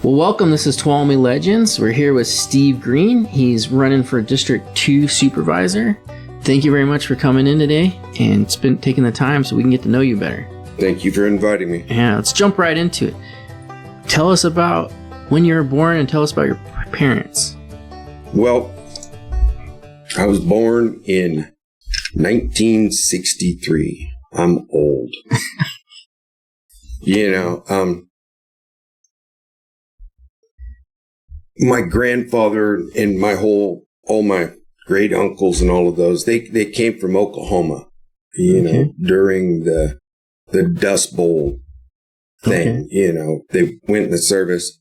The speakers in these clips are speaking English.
Well, welcome. This is Tuolumne Legends. We're here with Steve Green. He's running for District 2 Supervisor. Thank you very much for coming in today and taking the time so we can get to know you better. Thank you for inviting me. Yeah, let's jump right into it. Tell us about when you were born and tell us about your parents. Well, I was born in 1963. I'm old. My grandfather and all my great uncles and all of those, they came from Oklahoma, during the Dust Bowl thing. Okay. They went in the service,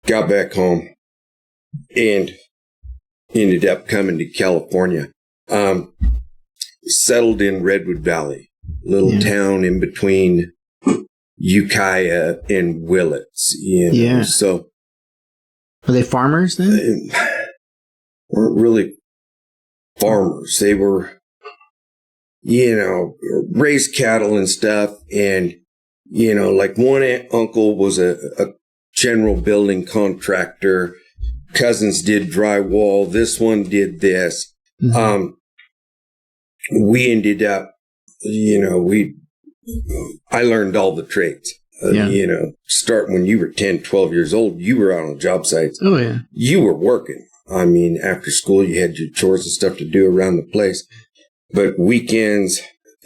got back home, and ended up coming to California. Settled in Redwood Valley, little town in between Ukiah and Willits. So were they farmers then? They weren't really farmers. They were, raised cattle and stuff. And, like one uncle was a general building contractor. Cousins did drywall. This one did this. Mm-hmm. We ended up, I learned all the trades. Starting when you were 10, 12 years old, you were out on job sites. Oh, yeah. You were working. I mean, after school, you had your chores and stuff to do around the place. But weekends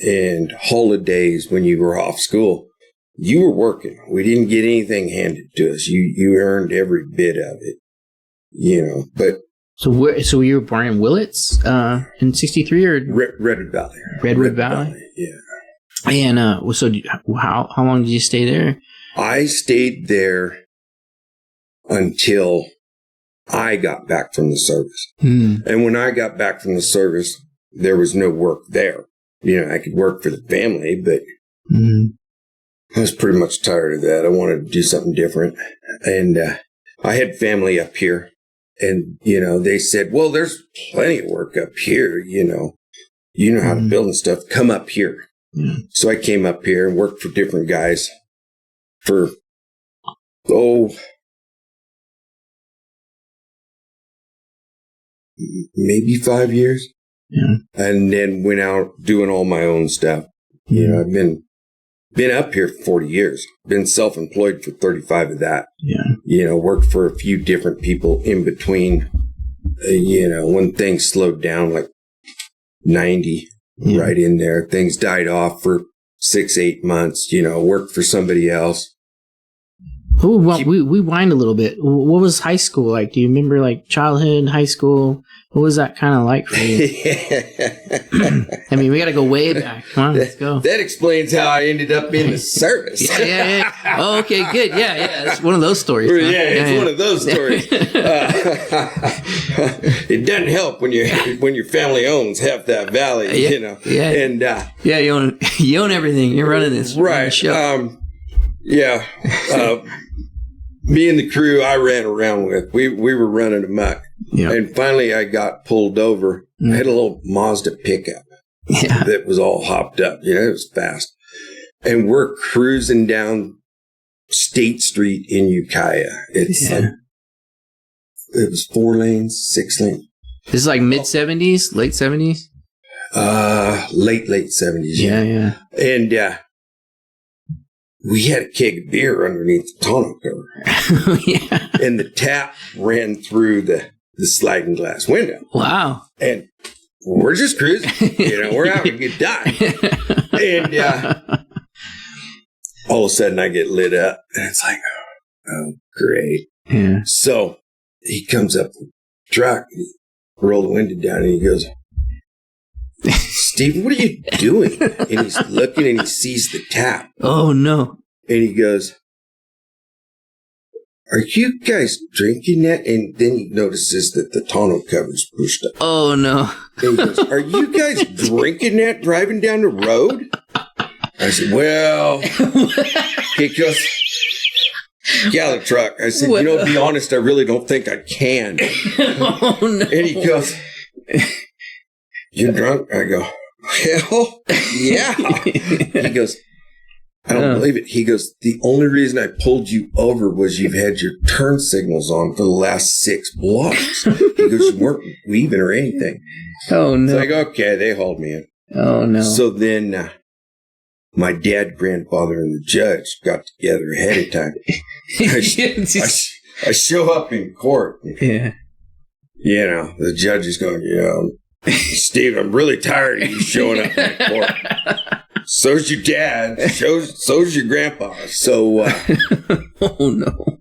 and holidays when you were off school, you were working. We didn't get anything handed to us. You earned every bit of it, but. So you were born in Willits in 63 or? Redwood Valley. Redwood Valley? Yeah. And so how long did you stay there? I stayed there until I got back from the service. And when I got back from the service, there was no work there. I could work for the family, but I was pretty much tired of that. I wanted to do something different. And I had family up here. And, they said, well, there's plenty of work up here, you know how to build and stuff. Come up here. So I came up here and worked for different guys for, maybe 5 years. Yeah. And then went out doing all my own stuff. I've been up here for 40 years. Been self-employed for 35 of that. Yeah. Worked for a few different people in between, when things slowed down, like 90, right in there. Things died off for 6-8 months, worked for somebody else. Ooh, well, we wind a little bit. What was high school like? Do you remember like childhood, high school? What was that kind of like for you? I mean, we got to go way back. Come on, let's go. That explains how I ended up in the service. Yeah. Oh, okay, good. Yeah. It's one of those stories. Huh? It's one of those stories. It doesn't help when your family owns half that valley, Yeah. And you own everything. You're running this right. show. Me and the crew I ran around with, we were running amok. Yeah. And finally I got pulled over. I had a little Mazda pickup that was all hopped up. It was fast. And we're cruising down State Street in Ukiah. It's like, it was 4 lanes, 6 lanes. This is like mid-70s, late 70s? Late 70s. Yeah. And, we had a keg of beer underneath the tonneau cover. And the tap ran through the sliding glass window. Wow. And we're just cruising. We're having a good time. And all of a sudden I get lit up. And it's like, oh, great. Yeah. So he comes up the truck, and he rolled the window down, and he goes, Steve, what are you doing? And he's looking and he sees the tap. Oh, no. And he goes, are you guys drinking that? And then he notices that the tonneau cover's pushed up. Oh, no. And he goes, are you guys drinking that driving down the road? I said, well, he goes, yeah, the truck. I said, to be honest, I really don't think I can. Oh, no. And he goes, you're drunk? I go, hell, yeah. He goes, I don't believe it. He goes, the only reason I pulled you over was you've had your turn signals on for the last 6 blocks. He goes, you weren't weaving or anything. Oh, no. It's like, okay, they hauled me in. Oh, no. So then my dad, grandfather, and the judge got together ahead of time. I show up in court. Yeah. You know, the judge is going, Steve, I'm really tired of you showing up in court. So's your dad. So's your grandpa. So, oh no.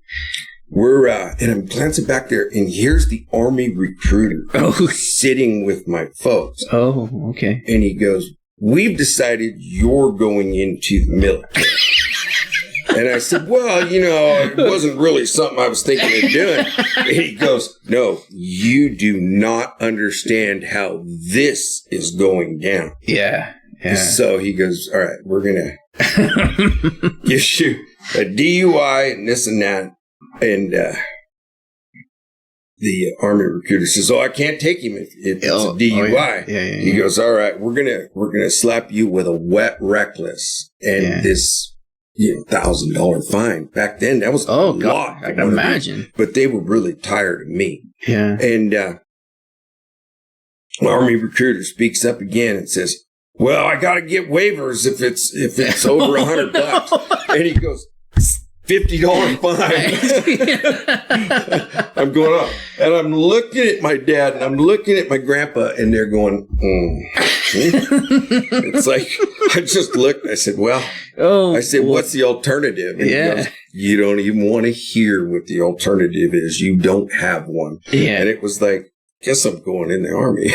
We're, and I'm glancing back there, and here's the Army recruiter sitting with my folks. Oh, okay. And he goes, we've decided you're going into the military. And I said, well, it wasn't really something I was thinking of doing. And he goes, no, you do not understand how this is going down. Yeah. So he goes, all right, we're going to give you a DUI and this and that. And the Army recruiter says, I can't take him if it's a DUI. Yeah. He goes, all right, we're gonna slap you with a wet reckless and this $1,000 fine. Back then, that was a lot. I can imagine. But they were really tired of me. Yeah. And Army recruiter speaks up again and says, well, I got to get waivers if it's over $100. And he goes, $50 fine. I'm going up. And I'm looking at my dad and I'm looking at my grandpa and they're going, It's like, I just looked. I said, what's the alternative? And he goes, you don't even want to hear what the alternative is. You don't have one. Yeah. And it was like, guess I'm going in the Army.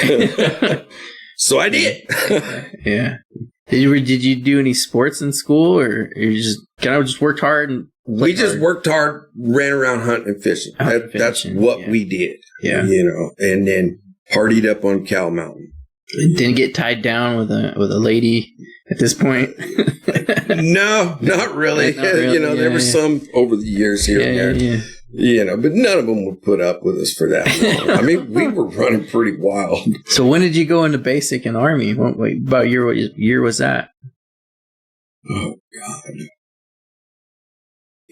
So I did. Yeah. Did you do any sports in school, or you just worked hard and we just worked hard, ran around hunting and fishing. That's what we did. Yeah. And then partied up on Cow Mountain. Didn't get tied down with a lady at this point. No, not really. Not really. There were some over the years here and there. Yeah. But none of them would put up with us for that long. I mean, we were running pretty wild. So when did you go into basic and Army? What year was that? Oh, God.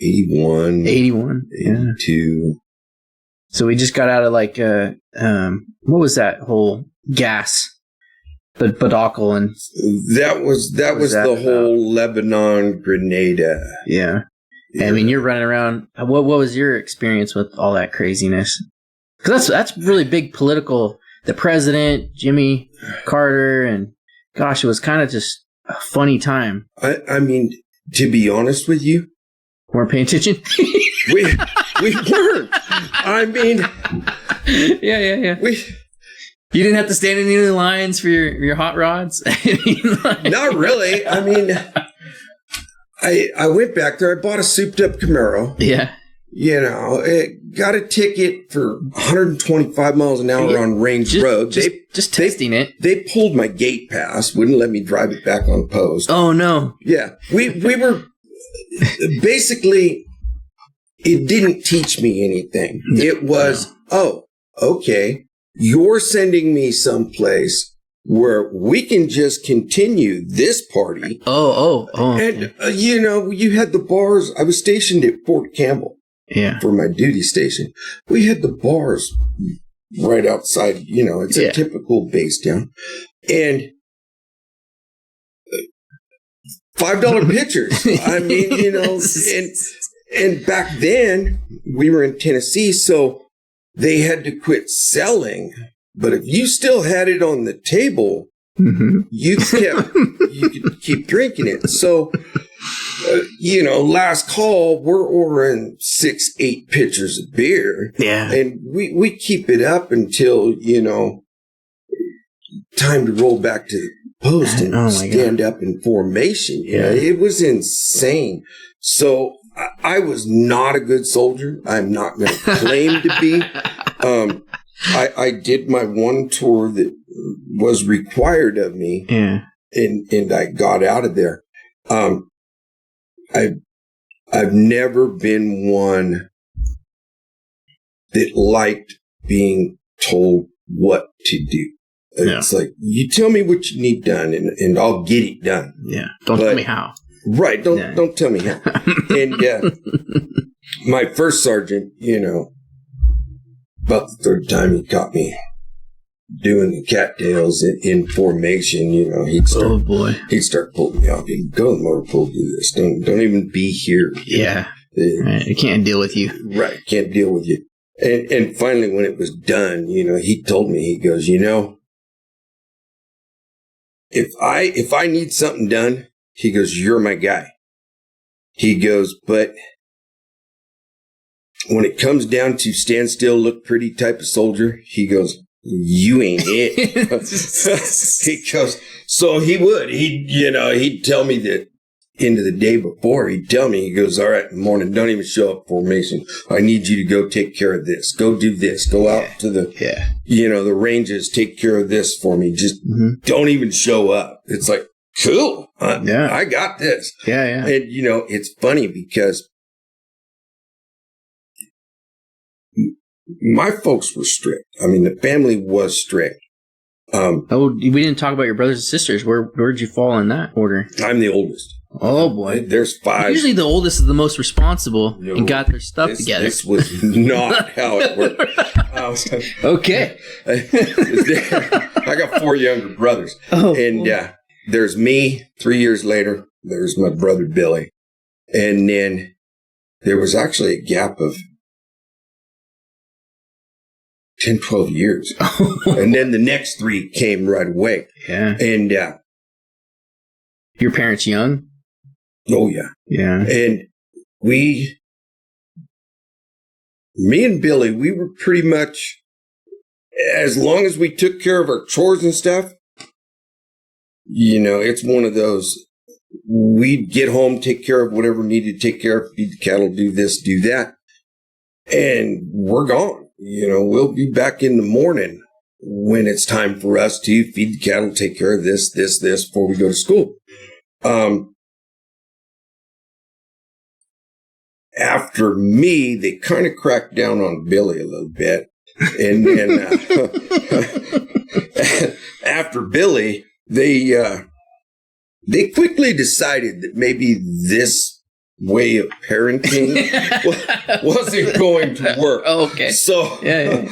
81. 82. Yeah. So we just got out of what was that whole gas? But Badakal and that was the whole Lebanon Grenada. Yeah. I mean, you're running around. What was your experience with all that craziness? Because that's really big political. The president, Jimmy Carter, and gosh, it was kind of just a funny time. I mean, to be honest with you, weren't paying attention. we weren't. I mean, yeah. You didn't have to stand in any lines for your hot rods. Not really. I mean. I went back there. I bought a souped-up Camaro. Yeah. It got a ticket for 125 miles an hour on Range Road. Just testing it. They pulled my gate pass, wouldn't let me drive it back on post. Oh, no. Yeah. We were... Basically, it didn't teach me anything. It was, okay, you're sending me someplace where we can just continue this party. And, you had the bars. I was stationed at Fort Campbell for my duty station. We had the bars right outside, it's a typical base town. And $5 pitchers. I mean, and back then we were in Tennessee, so they had to quit selling. But if you still had it on the table, you could keep drinking it. So, last call, we're ordering 6-8 pitchers of beer. Yeah. And we keep it up until, time to roll back to the post and stand up in formation. It was insane. So I was not a good soldier. I'm not going to claim to be. I did my one tour that was required of me, and I got out of there. I've never been one that liked being told what to do. It's like, you tell me what you need done, and I'll get it done. Yeah, don't tell me how. Right. Don't tell me how. And my first sergeant, about the third time he caught me doing the cattails in formation, he'd start pulling me off. He'd go to the motor pool, do this. Don't even be here. Yeah. Right. I can't deal with you. Right. Can't deal with you. And finally, when it was done, he told me, he goes, if I need something done, he goes, you're my guy. He goes, but when it comes down to stand still, look pretty type of soldier, he goes, you ain't it. He goes, so he would. He'd tell me that into the day before. He'd tell me, he goes, all right, in the morning, don't even show up formation. I need you to go take care of this. Go do this. Go out to the, the ranges, take care of this for me. Just don't even show up. It's like, cool. I got this. Yeah, yeah. And, it's funny because my folks were strict. I mean, the family was strict. We didn't talk about your brothers and sisters. Where'd you fall in that order? I'm the oldest. Oh, boy. There's 5. Usually the oldest is the most responsible and got their stuff together. This was not how it worked. Okay. I got 4 younger brothers. Oh, and there's me 3 years later. There's my brother Billy. And then there was actually a gap of 10, 12 years. And then the next 3 came right away. Yeah. And your parents young? Oh, yeah. Yeah. And me and Billy, we were pretty much, as long as we took care of our chores and stuff, it's one of those, we'd get home, take care of whatever needed to take care of, feed the cattle, do this, do that, and we're gone. We'll be back in the morning when it's time for us to feed the cattle, take care of this before we go to school. After me, they kind of cracked down on Billy a little bit. And then after Billy, they quickly decided that maybe this way of parenting wasn't going to work. Oh, okay. So they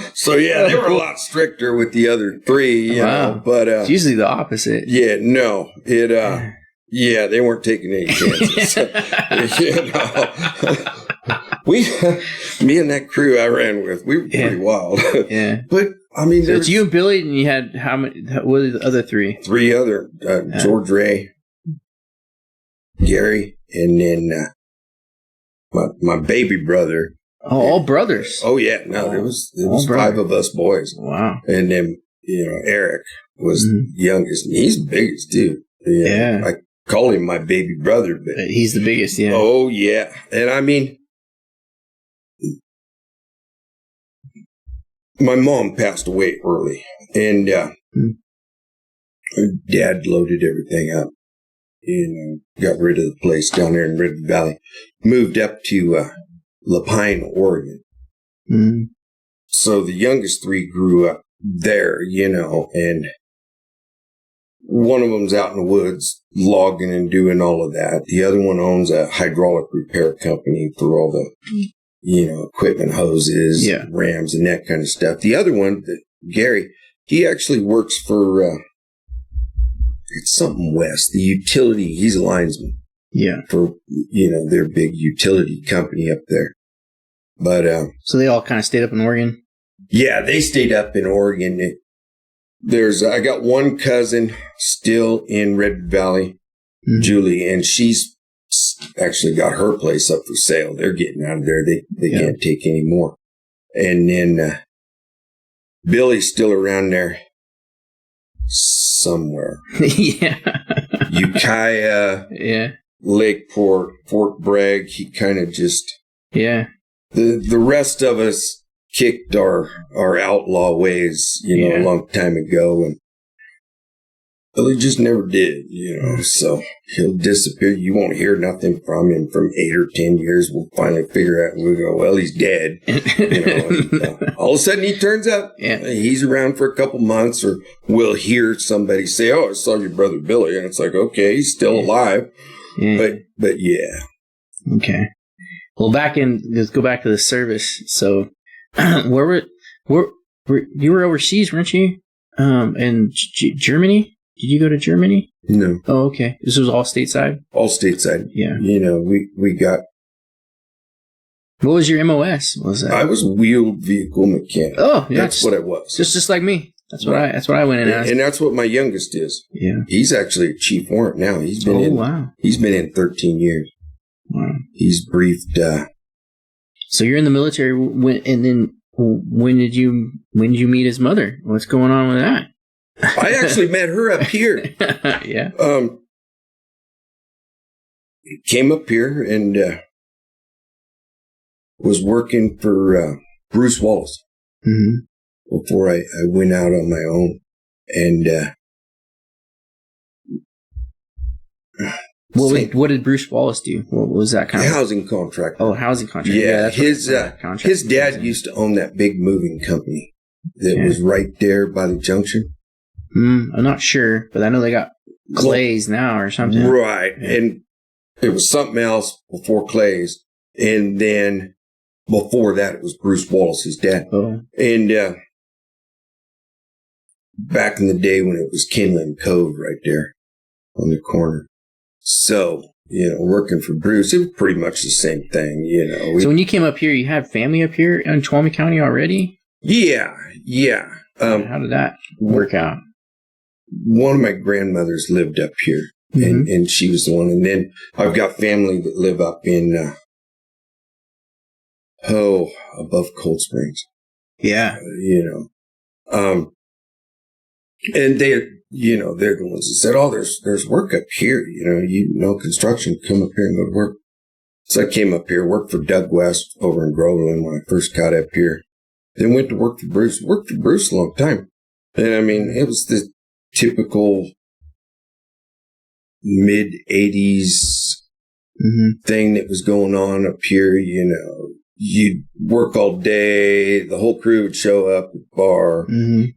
were a lot stricter with the other 3, you know, but it's usually the opposite. Yeah, no, they weren't taking any chances. Me and that crew I ran with, we were pretty wild. Yeah. But, I mean, so it's you and Billy, and you had how many, what are the other 3? 3 other, George Ray, Gary, and then my baby brother. Oh, all brothers. Oh, yeah. No, there was 5 of us boys. Wow. And then, Eric was the youngest, and he's the biggest, too. Yeah. I call him my baby brother, but he's the biggest, yeah. Oh, yeah. And I mean, my mom passed away early, and her dad loaded everything up and got rid of the place down there in Redwood Valley, moved up to Lapine, Oregon. Mm-hmm. So the youngest 3 grew up there, and one of them's out in the woods logging and doing all of that. The other one owns a hydraulic repair company for all the equipment, hoses, rams, and that kind of stuff. The other one, Gary, he actually works for, it's something west, the utility, he's a linesman. Yeah. For, their big utility company up there. But, so they all kind of stayed up in Oregon? Yeah, they stayed up in Oregon. I got one cousin still in Redwood Valley, Julie, and she's actually got her place up for sale. They're getting out of there. They can't take any more. And then Billy's still around there somewhere. Yeah. Ukiah, Lakeport, Fort Bragg. He kind of just... Yeah. The rest of us kicked our outlaw ways, a long time ago, and Billy just never did, so he'll disappear. You won't hear nothing from him from 8 or 10 years. We'll finally figure out, and we'll go, well, he's dead. And, all of a sudden he turns up. Yeah. He's around for a couple months, or we'll hear somebody say, oh, I saw your brother Billy. And it's like, okay, he's still alive. Yeah. But yeah. Okay. Well, let's go back to the service. So, where you were overseas, weren't you? In Germany? Did you go to Germany? No. Oh, okay. This was all stateside? All stateside. Yeah. We got... What was your MOS? What was that? I was wheeled vehicle mechanic. Oh, yeah. That's what it was. Just like me. That's what I went in as. And that's what my youngest is. Yeah. He's actually a chief warrant now. He's been wow. He's been in 13 years. Wow. He's briefed. So you're in the military, and then when did you meet his mother? What's going on with that? I actually met her up here. Yeah. Came up here and was working for Bruce Wallace before I went out on my own. And what did Bruce Wallace do? What was that kind of housing contract? Oh, housing contract. Yeah, his dad used to own that big moving company that was right there by the junction. I'm not sure, but I know they got Clay's now or something. Right, yeah. And it was something else before Clay's, and then before that it was Bruce Wallace's dad. Oh. And back in the day when it was Kinlan Cove right there on the corner. So, working for Bruce, it was pretty much the same thing, So when you came up here, you had family up here in Tuolumne County already? Yeah. How did that work out? One of my grandmothers lived up here, and she was the one. And then I've got family that live up in, above Cold Springs. Yeah. And they're the ones that said, "Oh, there's work up here. Construction. Come up here and go to work." So I came up here, worked for Doug West over in Groveland when I first got up here. Then went to work for Bruce. Worked for Bruce a long time, and I mean, it was the typical mid '80s thing that was going on up here. You'd work all day. The whole crew would show up at the bar.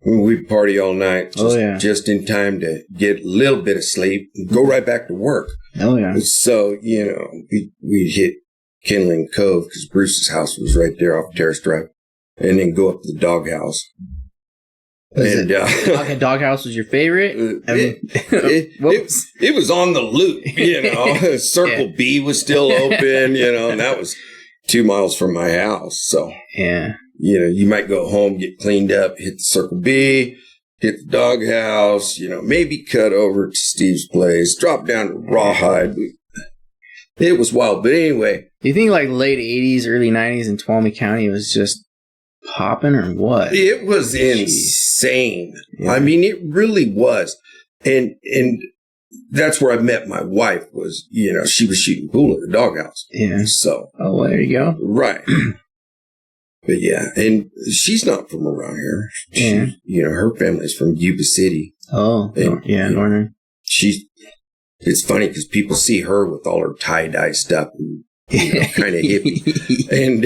We'd party all night, just in time to get a little bit of sleep and go right back to work. Oh, yeah. So, we'd hit Kinlan Cove because Bruce's house was right there off Terrace Drive, and then go up to the doghouse. Doghouse was your favorite? It was on the loop, Circle B was still open, and that was 2 miles from my house. So, yeah, you might go home, get cleaned up, hit the Circle B, hit the doghouse, maybe cut over to Steve's place, drop down to Rawhide. It was wild. But anyway. Do you think like late 80s, early 90s in Tuolumne County was just popping or what? It was insane. Yeah. I mean, it really was. And that's where I met my wife was, she was shooting pool at the doghouse. Yeah. So. Oh, well, there you go. Right. But yeah, and she's not from around here. Her family's from Yuba City. Oh, and, Northern. It's funny because people see her with all her tie-dye stuff and, kind of hippie. And,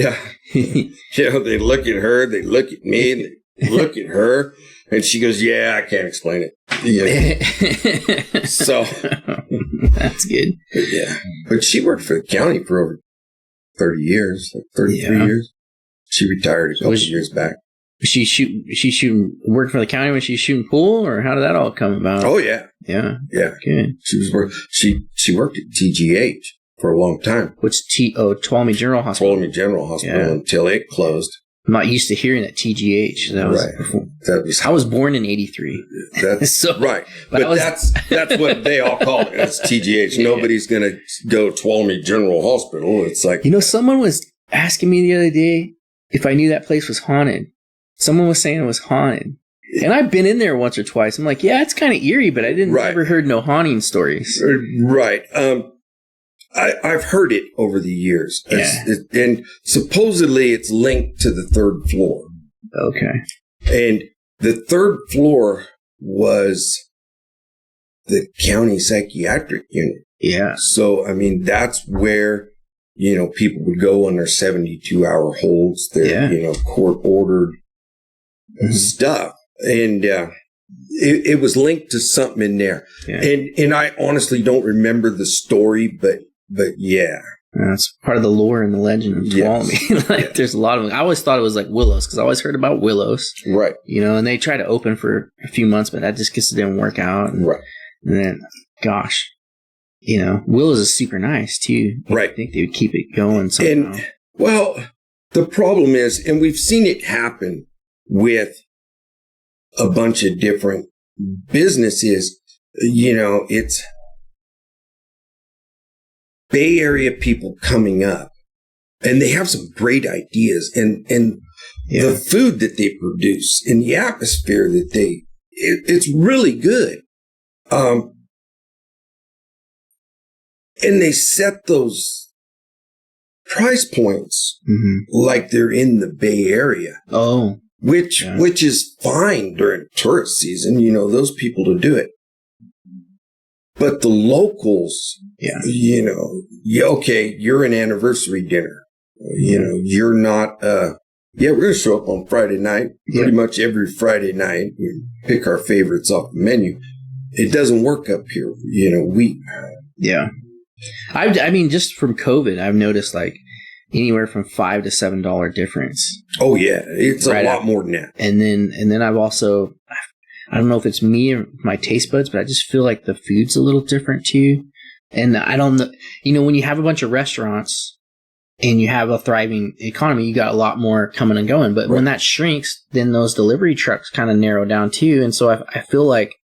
they look at her, they look at me, and they look at her. And she goes, "Yeah, I can't explain it." So that's good. Yeah, but she worked for the county for over 30 years, like 33 years. She retired a couple of years back. She worked for the county when she was shooting pool, or how did that all come about? Oh yeah. Good. She worked at TGH for a long time. What's Tuolumne General Hospital? Tuolumne General Hospital until it closed. I'm not used to hearing that TGH. I was born in '83. That's right. But that's what they all call it. It's TGH. Nobody's going to go Tuolumne General Hospital. It's like... someone was asking me the other day if I knew that place was haunted. Someone was saying it was haunted. And I've been in there once or twice. I'm like, yeah, it's kind of eerie, but I didn't ever heard no haunting stories. Right. I've heard it over the years. And supposedly it's linked to the third floor. Okay. And the third floor was the county psychiatric unit. Yeah. So, I mean, that's where, people would go on their 72-hour holds, their, court-ordered stuff. And it was linked to something in there. Yeah. And I honestly don't remember the story, but yeah. That's part of the lore and the legend of Tuolumne. There's a lot of them. I always thought it was like Willows because I always heard about Willows. Right. And they tried to open for a few months, but that just didn't work out. Right. And then, gosh, Willows is super nice too. Right. I think they would keep it going somehow. And, well, the problem is, and we've seen it happen with a bunch of different businesses, it's Bay Area people coming up, and they have some great ideas, and the food that they produce and the atmosphere that it's really good. And they set those price points like they're in the Bay Area. Oh, which is fine during tourist season, those people to do it. But the locals, okay, you're an anniversary dinner. You're not, we're going to show up on Friday night, pretty much every Friday night. We pick our favorites off the menu. It doesn't work up here. Yeah. I mean, just from COVID, I've noticed like anywhere from $5 to $7 difference. Oh yeah. It's a lot more than that. And then I've also, I don't know if it's me or my taste buds, but I just feel like the food's a little different too. And I don't know, when you have a bunch of restaurants and you have a thriving economy, you got a lot more coming and going. But when that shrinks, then those delivery trucks kind of narrow down too. And so I feel like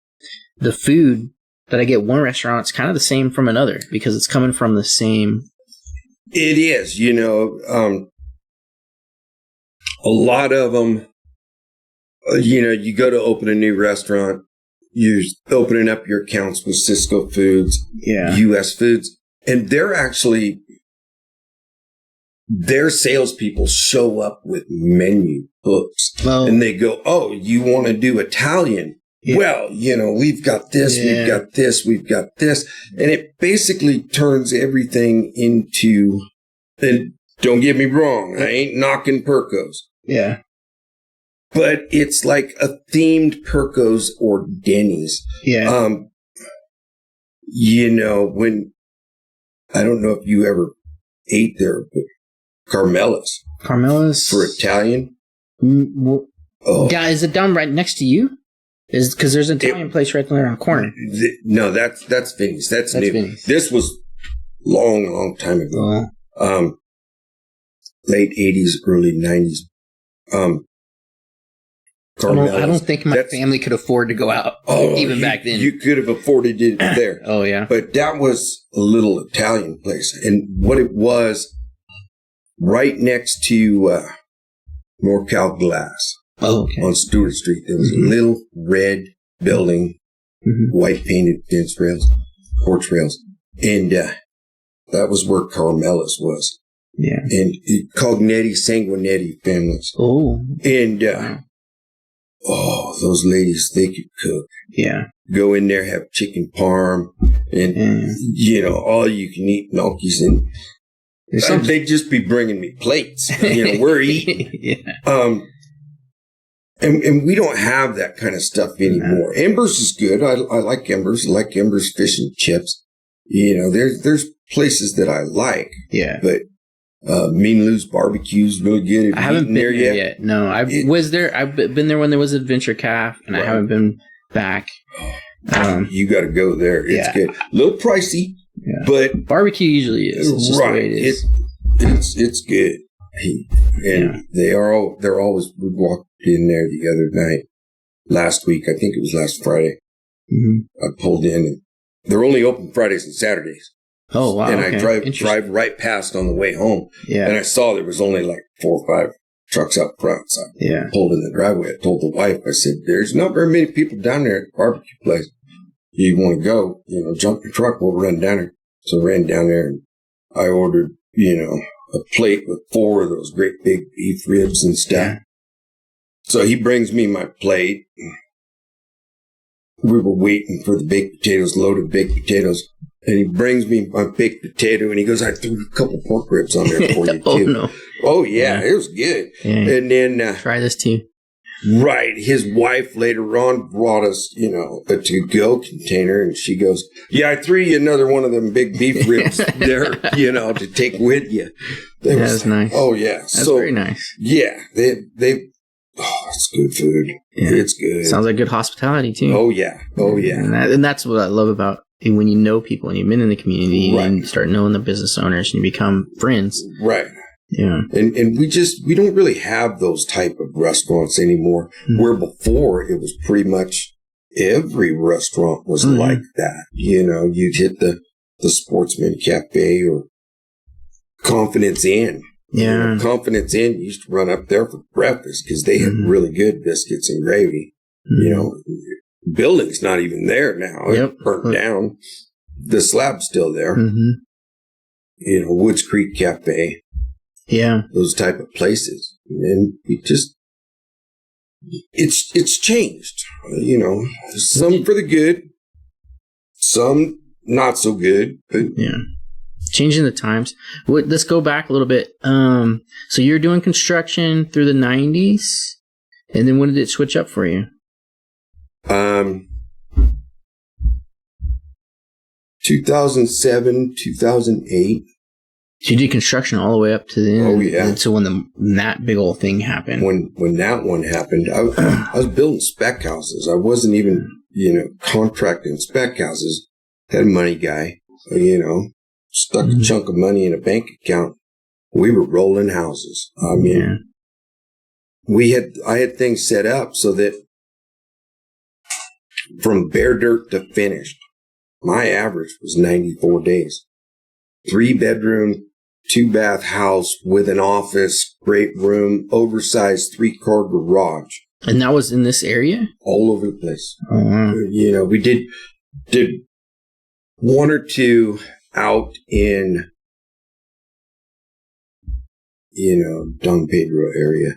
the food that I get one restaurant is kind of the same from another because it's coming from the same. It is, a lot of them. You go to open a new restaurant, you're opening up your accounts with Cisco Foods, U.S. Foods, and their salespeople show up with menu books, and they go, "Oh, you want to do Italian? Yeah. Well, we've got this, we've got this, we've got this," and it basically turns everything into. And don't get me wrong, I ain't knocking Percos. Yeah. But it's like a themed Percos or Denny's. Yeah. When I don't know if you ever ate there, but Carmela's for Italian. Yeah, is it down right next to you? Because there's an Italian place right there on the corner. No, that's Vinny's. That's new. Vinny's. This was long time ago. Late 80s, early 90s. I don't think my family could afford to go out even back then. You could have afforded it there. Oh, yeah. But that was a little Italian place. And what it was, right next to NorCal Glass on Stewart Street, there was a little red building, white painted fence rails, porch rails. And that was where Carmela's was. Yeah. And Cognetti, Sanguinetti families. Oh. And those ladies, they could cook. Yeah. Go in there, have chicken parm, and all you can eat gnocchis, and they'd just be bringing me plates. We're eating. And we don't have that kind of stuff anymore. Embers is good. I like Embers. I like Embers fish and chips. There's places that I like. Yeah. But Mean Lou's barbecue is really good. I haven't been there yet. No, I was there. I've been there when there was Adventure Calf, and I haven't been back. You got to go there. It's good. A little pricey, but barbecue usually is. It's just the way it is. It's good. And they're always. We walked in there the other night, last week. I think it was last Friday. I pulled in, and they're only open Fridays and Saturdays. Oh, wow. And I drive right past on the way home. Yeah. And I saw there was only like 4 or 5 trucks up front. So I pulled in the driveway. I told the wife, I said, there's not very many people down there at the barbecue place. You want to go, jump the truck, we'll run down there. So I ran down there and I ordered, a plate with 4 of those great big beef ribs and stuff. Yeah. So he brings me my plate. We were waiting for the baked potatoes, loaded baked potatoes. And he brings me my baked potato, and he goes, I threw a couple pork ribs on there for you, too. Oh, no. Oh, yeah, it was good. Yeah. And then... try this, too. Right. His wife later on brought us, a to-go container, and she goes, "Yeah, I threw you another one of them big beef ribs there, to take with you." That's nice. Oh yeah, that's very nice. Yeah, it's good food. Yeah. It's good. Sounds like good hospitality too. Oh yeah. And that's what I love about when you know people and you've been in the community and you start knowing the business owners and you become friends. Right. Yeah. And we don't really have those type of restaurants anymore, where before it was pretty much every restaurant was like that. You'd hit the Sportsman Cafe or Confidence Inn. Yeah. Confidence Inn used to run up there for breakfast because they had really good biscuits and gravy. Building's not even there now. It burnt down. The slab's still there. Woods Creek Cafe. Yeah. Those type of places. And it's changed. Some for the good, some not so good. But changing the times. Let's go back a little bit. So you're doing construction through the 90s, and then when did it switch up for you? 2007, 2008. So you did construction all the way up to the end. Oh yeah. And so when that big old thing happened. When that one happened, I was building spec houses. I wasn't even contracting spec houses. Had a money guy. Stuck a chunk of money in a bank account. We were rolling houses. I mean, I had things set up so that from bare dirt to finished, my average was 94 days. 3-bedroom, 2-bath house with an office, great room, oversized 3-car garage. And that was in this area? All over the place. Oh, wow. We did one or two out in, Don Pedro area.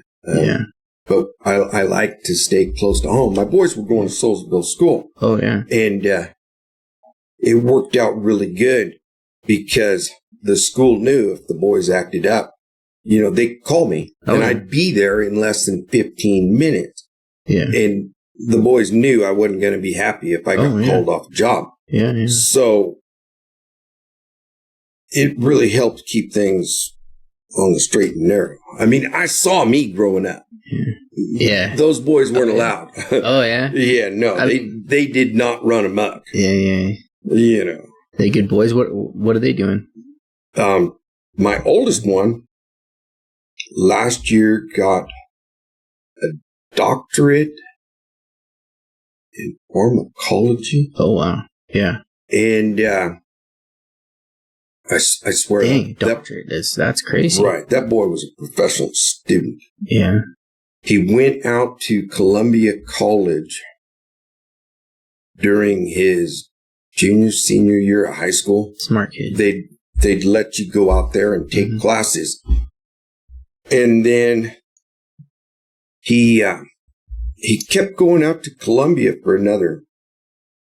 But I like to stay close to home. My boys were going to Soulsville School. Oh, yeah. And it worked out really good because the school knew if the boys acted up, they'd call me and I'd be there in less than 15 minutes. Yeah. And the boys knew I wasn't going to be happy if I got called off a job. Yeah. So it really helped keep things on the straight and narrow. I mean, I saw me growing up. Yeah. Those boys weren't allowed. Oh, yeah? Yeah, no. They did not run amok. Yeah. They good boys? What are they doing? My oldest one last year got a doctorate in pharmacology. Oh, wow. Yeah. And I swear. Dang, doctorate. That's crazy. Right. That boy was a professional student. Yeah. He went out to Columbia College during his senior year of high school. Smart kid. They'd let you go out there and take classes. And then he kept going out to Columbia for another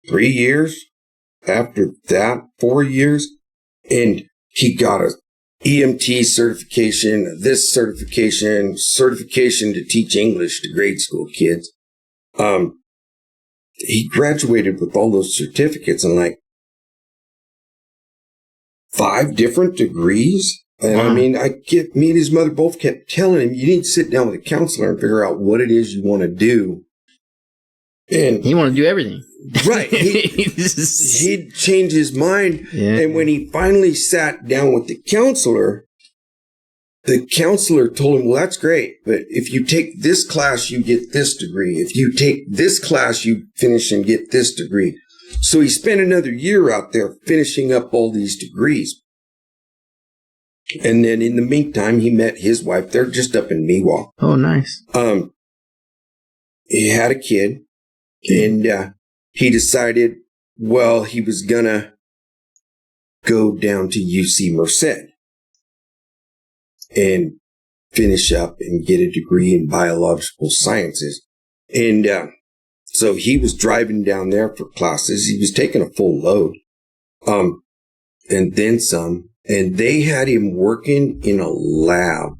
3 years. After that, 4 years. And he got a EMT certification, this certification to teach English to grade school kids. He graduated with all those certificates and like 5 different degrees. And I mean, me and his mother both kept telling him, you need to sit down with a counselor and figure out what it is you want to do. And he wanted to do everything. Right. He'd change his mind. Yeah. And when he finally sat down with the counselor told him, well, that's great. But if you take this class, you get this degree. If you take this class, you finish and get this degree. So he spent another year out there finishing up all these degrees. And then in the meantime, he met his wife. They're just up in Miwok. Oh, nice. He had a kid. And he decided, well, he was going to go down to UC Merced and finish up and get a degree in biological sciences. And so he was driving down there for classes. He was taking a full load, and then some. And they had him working in a lab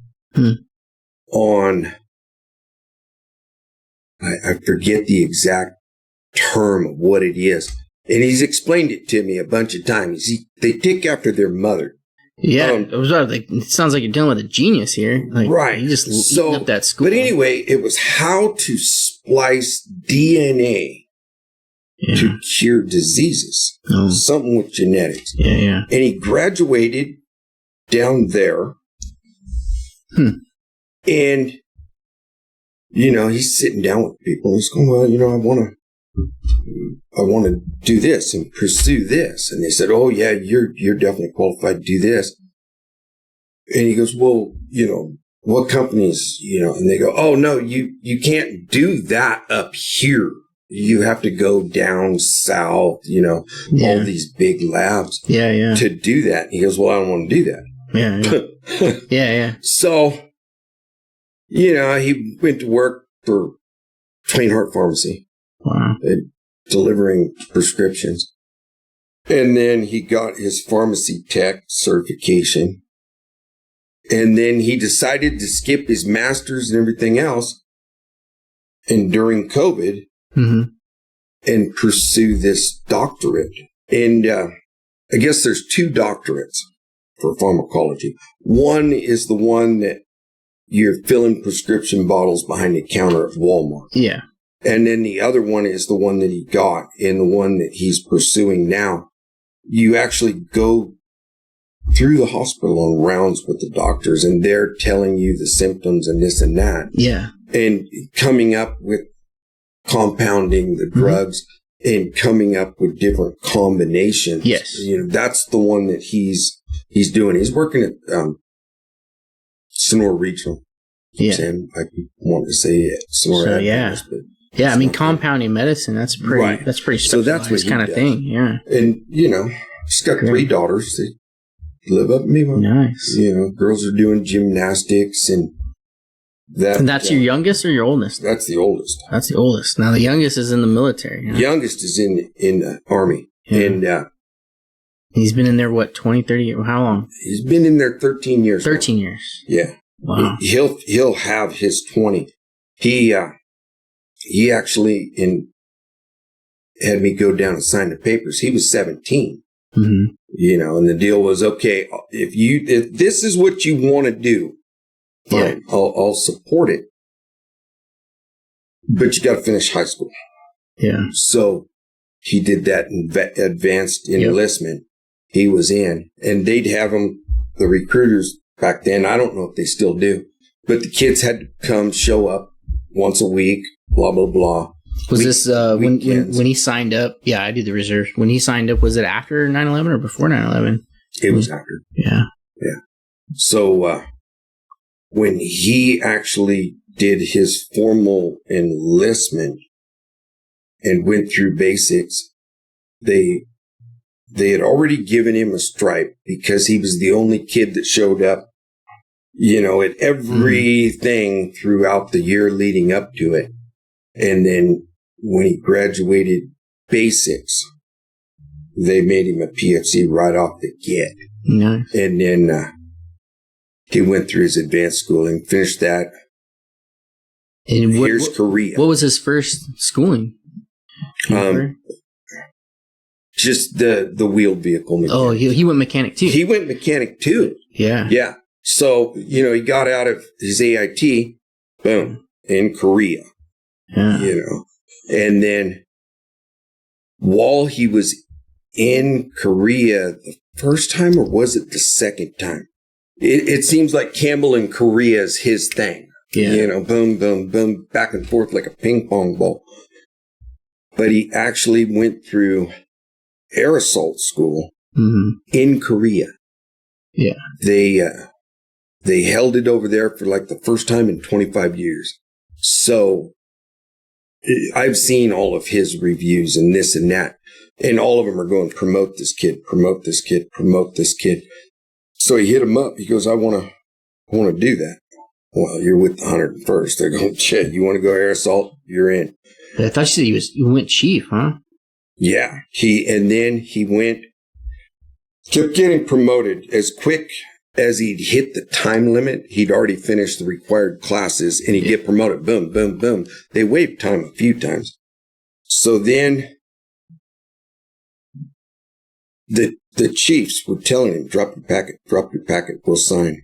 on I forget the exact term of what it is. And he's explained it to me a bunch of times. They take after their mother. Yeah, it sounds like you're dealing with a genius here. Like, right. You just eating up that school. But anyway, it was how to splice DNA to cure diseases. Oh. Something with genetics. Yeah. And he graduated down there. And, he's sitting down with people. He's going, well, I want to do this and pursue this. And they said, oh, yeah, you're definitely qualified to do this. And he goes, well, what companies, and they go, oh, no, you can't do that up here. You have to go down south, all these big labs to do that. And he goes, well, I don't want to do that. Yeah. So, he went to work for Plain Heart Pharmacy. Wow. Delivering prescriptions. And then he got his pharmacy tech certification. And then he decided to skip his master's and everything else. And during COVID, and pursue this doctorate. And I guess there's 2 doctorates for pharmacology. One is the one that you're filling prescription bottles behind the counter at Walmart. Yeah. And then the other one is the one that he got, and the one that he's pursuing now. You actually go through the hospital on rounds with the doctors, and they're telling you the symptoms and this and that. Yeah. And coming up with compounding the drugs and coming up with different combinations. Yes. That's the one that he's doing. He's working at Sonora Regional. Yeah. I want to say it. Sonora. So, yeah, I mean, compounding medicine, that's pretty specialized, so that's what kind of thing, yeah. And, he's got 3 daughters. They live up in Meanwhile. Nice. Girls are doing gymnastics and that. And that's your youngest or your oldest? That's the oldest. That's the oldest. Now, the youngest is in the military. The youngest is in the Army. Yeah. And he's been in there, 20, 30, how long? He's been in there 13 years. 13 years. Yeah. Wow. He'll have his 20. He actually had me go down and sign the papers. He was 17. And the deal was, okay, if this is what you want to do, fine, I'll support it. But you got to finish high school. Yeah. So he did that advanced enlistment. He was in, and they'd have him, the recruiters back then, I don't know if they still do, but the kids had to show up once a week, blah, blah, blah. Was this when he signed up? Yeah, I did the reserve. When he signed up, was it after 9/11 or before 9/11? It was after. Yeah. Yeah. So when he actually did his formal enlistment and went through basics, they had already given him a stripe because he was the only kid that showed up, at everything throughout the year leading up to it. And then when he graduated basics, they made him a PFC right off the get. Nice. And then he went through his advanced schooling, finished that. And here's Korea. What was his first schooling? Just the wheeled vehicle mechanic. Oh, he went mechanic too. He went mechanic too. Yeah. Yeah. So, he got out of his AIT, boom, in Korea. Yeah. And then while he was in Korea the first time, or was it the second time? It seems like Campbell in Korea is his thing. Yeah. Boom, boom, boom, back and forth like a ping pong ball. But he actually went through air assault school in Korea. Yeah. They held it over there for like the first time in 25 years. So I've seen all of his reviews and this and that, and all of them are going, promote this kid, promote this kid, promote this kid. So he hit him up. He goes, I want to do that. Well, you're with the 101st. They're going, shit, you want to go air assault? You're in. I thought you said he went chief, huh? Yeah. And then he kept getting promoted as quick as he'd hit the time limit, he'd already finished the required classes and he'd get promoted. Boom, boom, boom. They waived time a few times. So then the chiefs were telling him, drop your packet, we'll sign.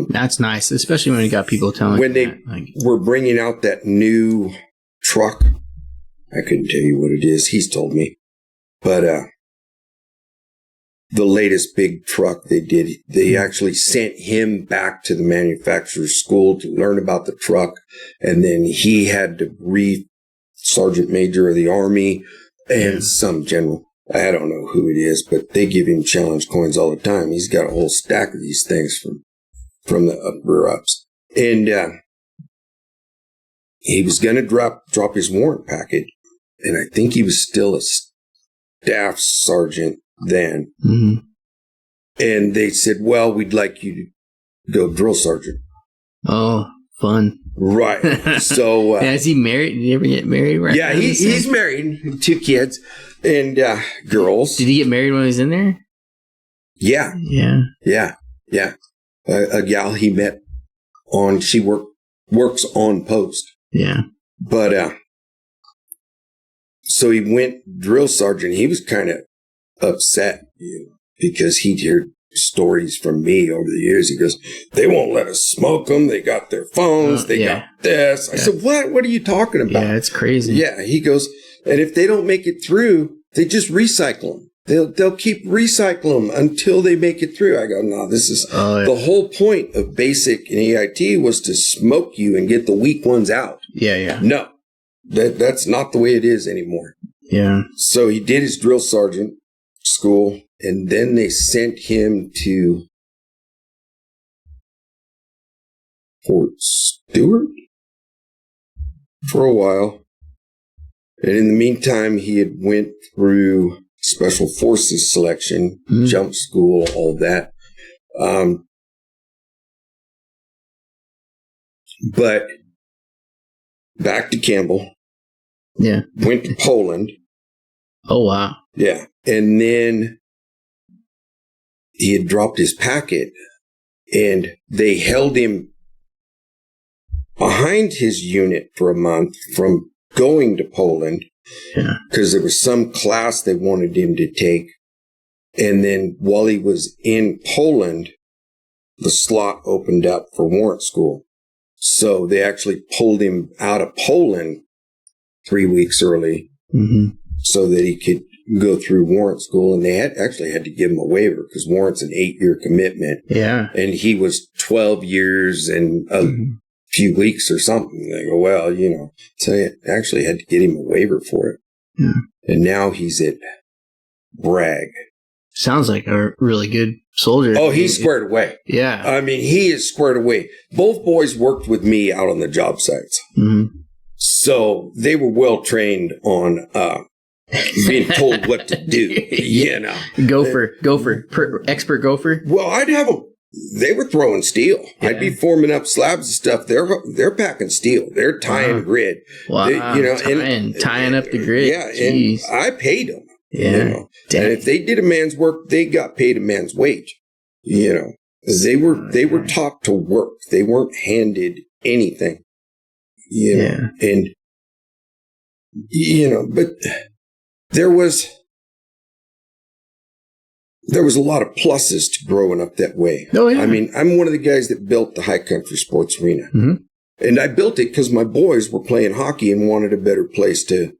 That's nice, especially when you got people telling when they were bringing out that new truck. I couldn't tell you what it is. He's told me. But the latest big truck they actually sent him back to the manufacturer's school to learn about the truck. And then he had to Sergeant Major of the Army and some general. I don't know who it is, but they give him challenge coins all the time. He's got a whole stack of these things from the upper-ups. And he was going to drop his warrant packet. And I think he was still a staff sergeant then. Mm-hmm. And they said, well, we'd like you to go drill sergeant. Oh, fun. Right. So. Is he married? Did he ever get married? Right. Yeah, he's married. 2 kids and girls. Did he get married when he was in there? Yeah. Yeah. Yeah. A gal he met she works on post. Yeah. But, so he went drill sergeant. He was kind of upset, because he'd heard stories from me over the years. He goes, they won't let us smoke them. They got their phones. They got this. I said, what? What are you talking about? Yeah, it's crazy. Yeah. He goes, and if they don't make it through, they just recycle them. They'll keep recycling them until they make it through. I go, no, this is the whole point of basic and EIT was to smoke you and get the weak ones out. Yeah. No. That's not the way it is anymore. Yeah. So he did his drill sergeant school, and then they sent him to Fort Stewart for a while. And in the meantime, he had went through Special Forces selection, jump school, all that. But back to Campbell. Yeah. Went to Poland. Oh, wow. Yeah. And then he had dropped his packet and they held him behind his unit for a month from going to Poland. Yeah. Because there was some class they wanted him to take. And then while he was in Poland, the slot opened up for warrant school. So they actually pulled him out of Poland 3 weeks early so that he could go through warrant school. And they actually had to give him a waiver because warrant's an 8-year commitment. Yeah. And he was 12 years and a few weeks or something. They go, well, so they actually had to get him a waiver for it. Yeah. And now he's at Bragg. Sounds like a really good soldier. Oh, he's squared away. Yeah. I mean, he is squared away. Both boys worked with me out on the job sites. Mm-hmm. So they were well trained on being told what to do, Gopher, expert gopher. Well, I'd have them. They were throwing steel. Yeah. I'd be forming up slabs and stuff. They're packing steel. They're tying grid. Wow. Tying up the grid. Yeah. Jeez. And I paid them. Yeah. And if they did a man's work, they got paid a man's wage. They were taught to work. They weren't handed anything. And but there was a lot of pluses to growing up that way. Oh, yeah. I mean, I'm one of the guys that built the High Country Sports Arena. Mm-hmm. And I built it because my boys were playing hockey and wanted a better place to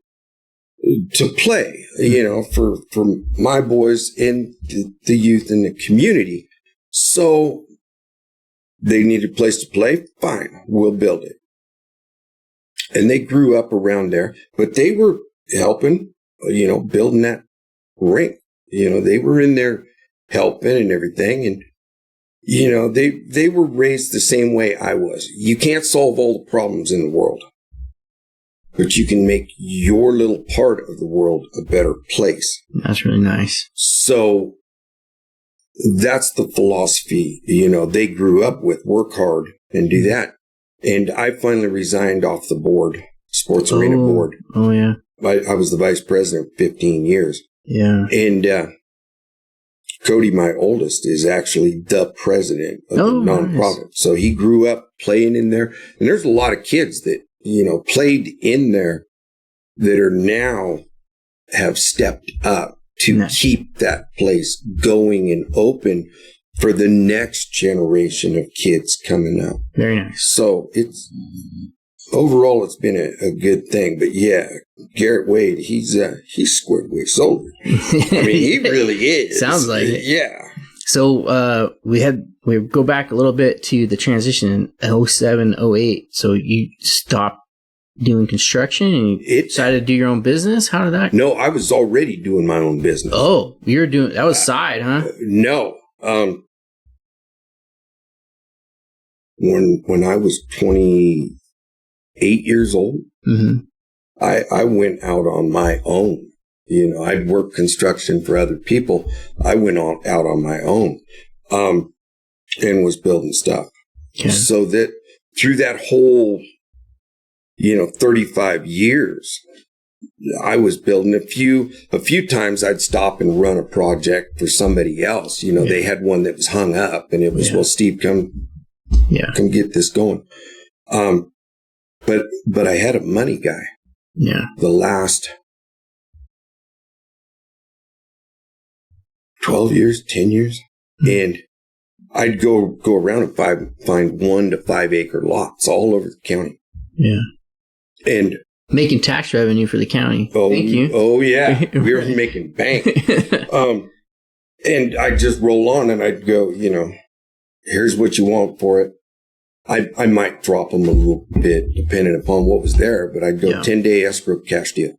play, for my boys and the youth in the community. So they needed a place to play. Fine, we'll build it. And they grew up around there, but they were helping, building that rink. They were in there helping and everything. And, they were raised the same way I was. You can't solve all the problems in the world, but you can make your little part of the world a better place. That's really nice. So that's the philosophy, they grew up with. Work hard and do that. And I finally resigned off the board, sports arena board. Oh, yeah. I was the vice president for 15 years. Yeah. And Cody, my oldest, is actually the president of the nonprofit. Nice. So he grew up playing in there. And there's a lot of kids that, played in there that are now have stepped up to keep that place going and open for the next generation of kids coming up. Very nice. So overall, it's been a good thing. But yeah, Garrett Wade, he's squared away sober. I mean, he really is. Sounds like it. Yeah. So we go back a little bit to the transition in 07, 08. So you stopped doing construction and you decided to do your own business? How did that? No, I was already doing my own business. Oh, you were doing, that was side, huh? No. When I was 28 years old, I went out on my own. I'd worked construction for other people. I went out on my own, and was building stuff. Okay. So that through that whole, 35 years, I was building a few times I'd stop and run a project for somebody else. They had one that was hung up and it was, well, Steve, come get this going. But I had a money guy. Yeah. The last 12 years, 10 years. And I'd go around and find 1 to 5 acre lots all over the county. Yeah. And making tax revenue for the county. Oh, thank you. Oh yeah. We were making bank. And I'd just roll on and I'd go, here's what you want for it. I might drop them a little bit depending upon what was there, but I'd go 10-day escrow cash deal.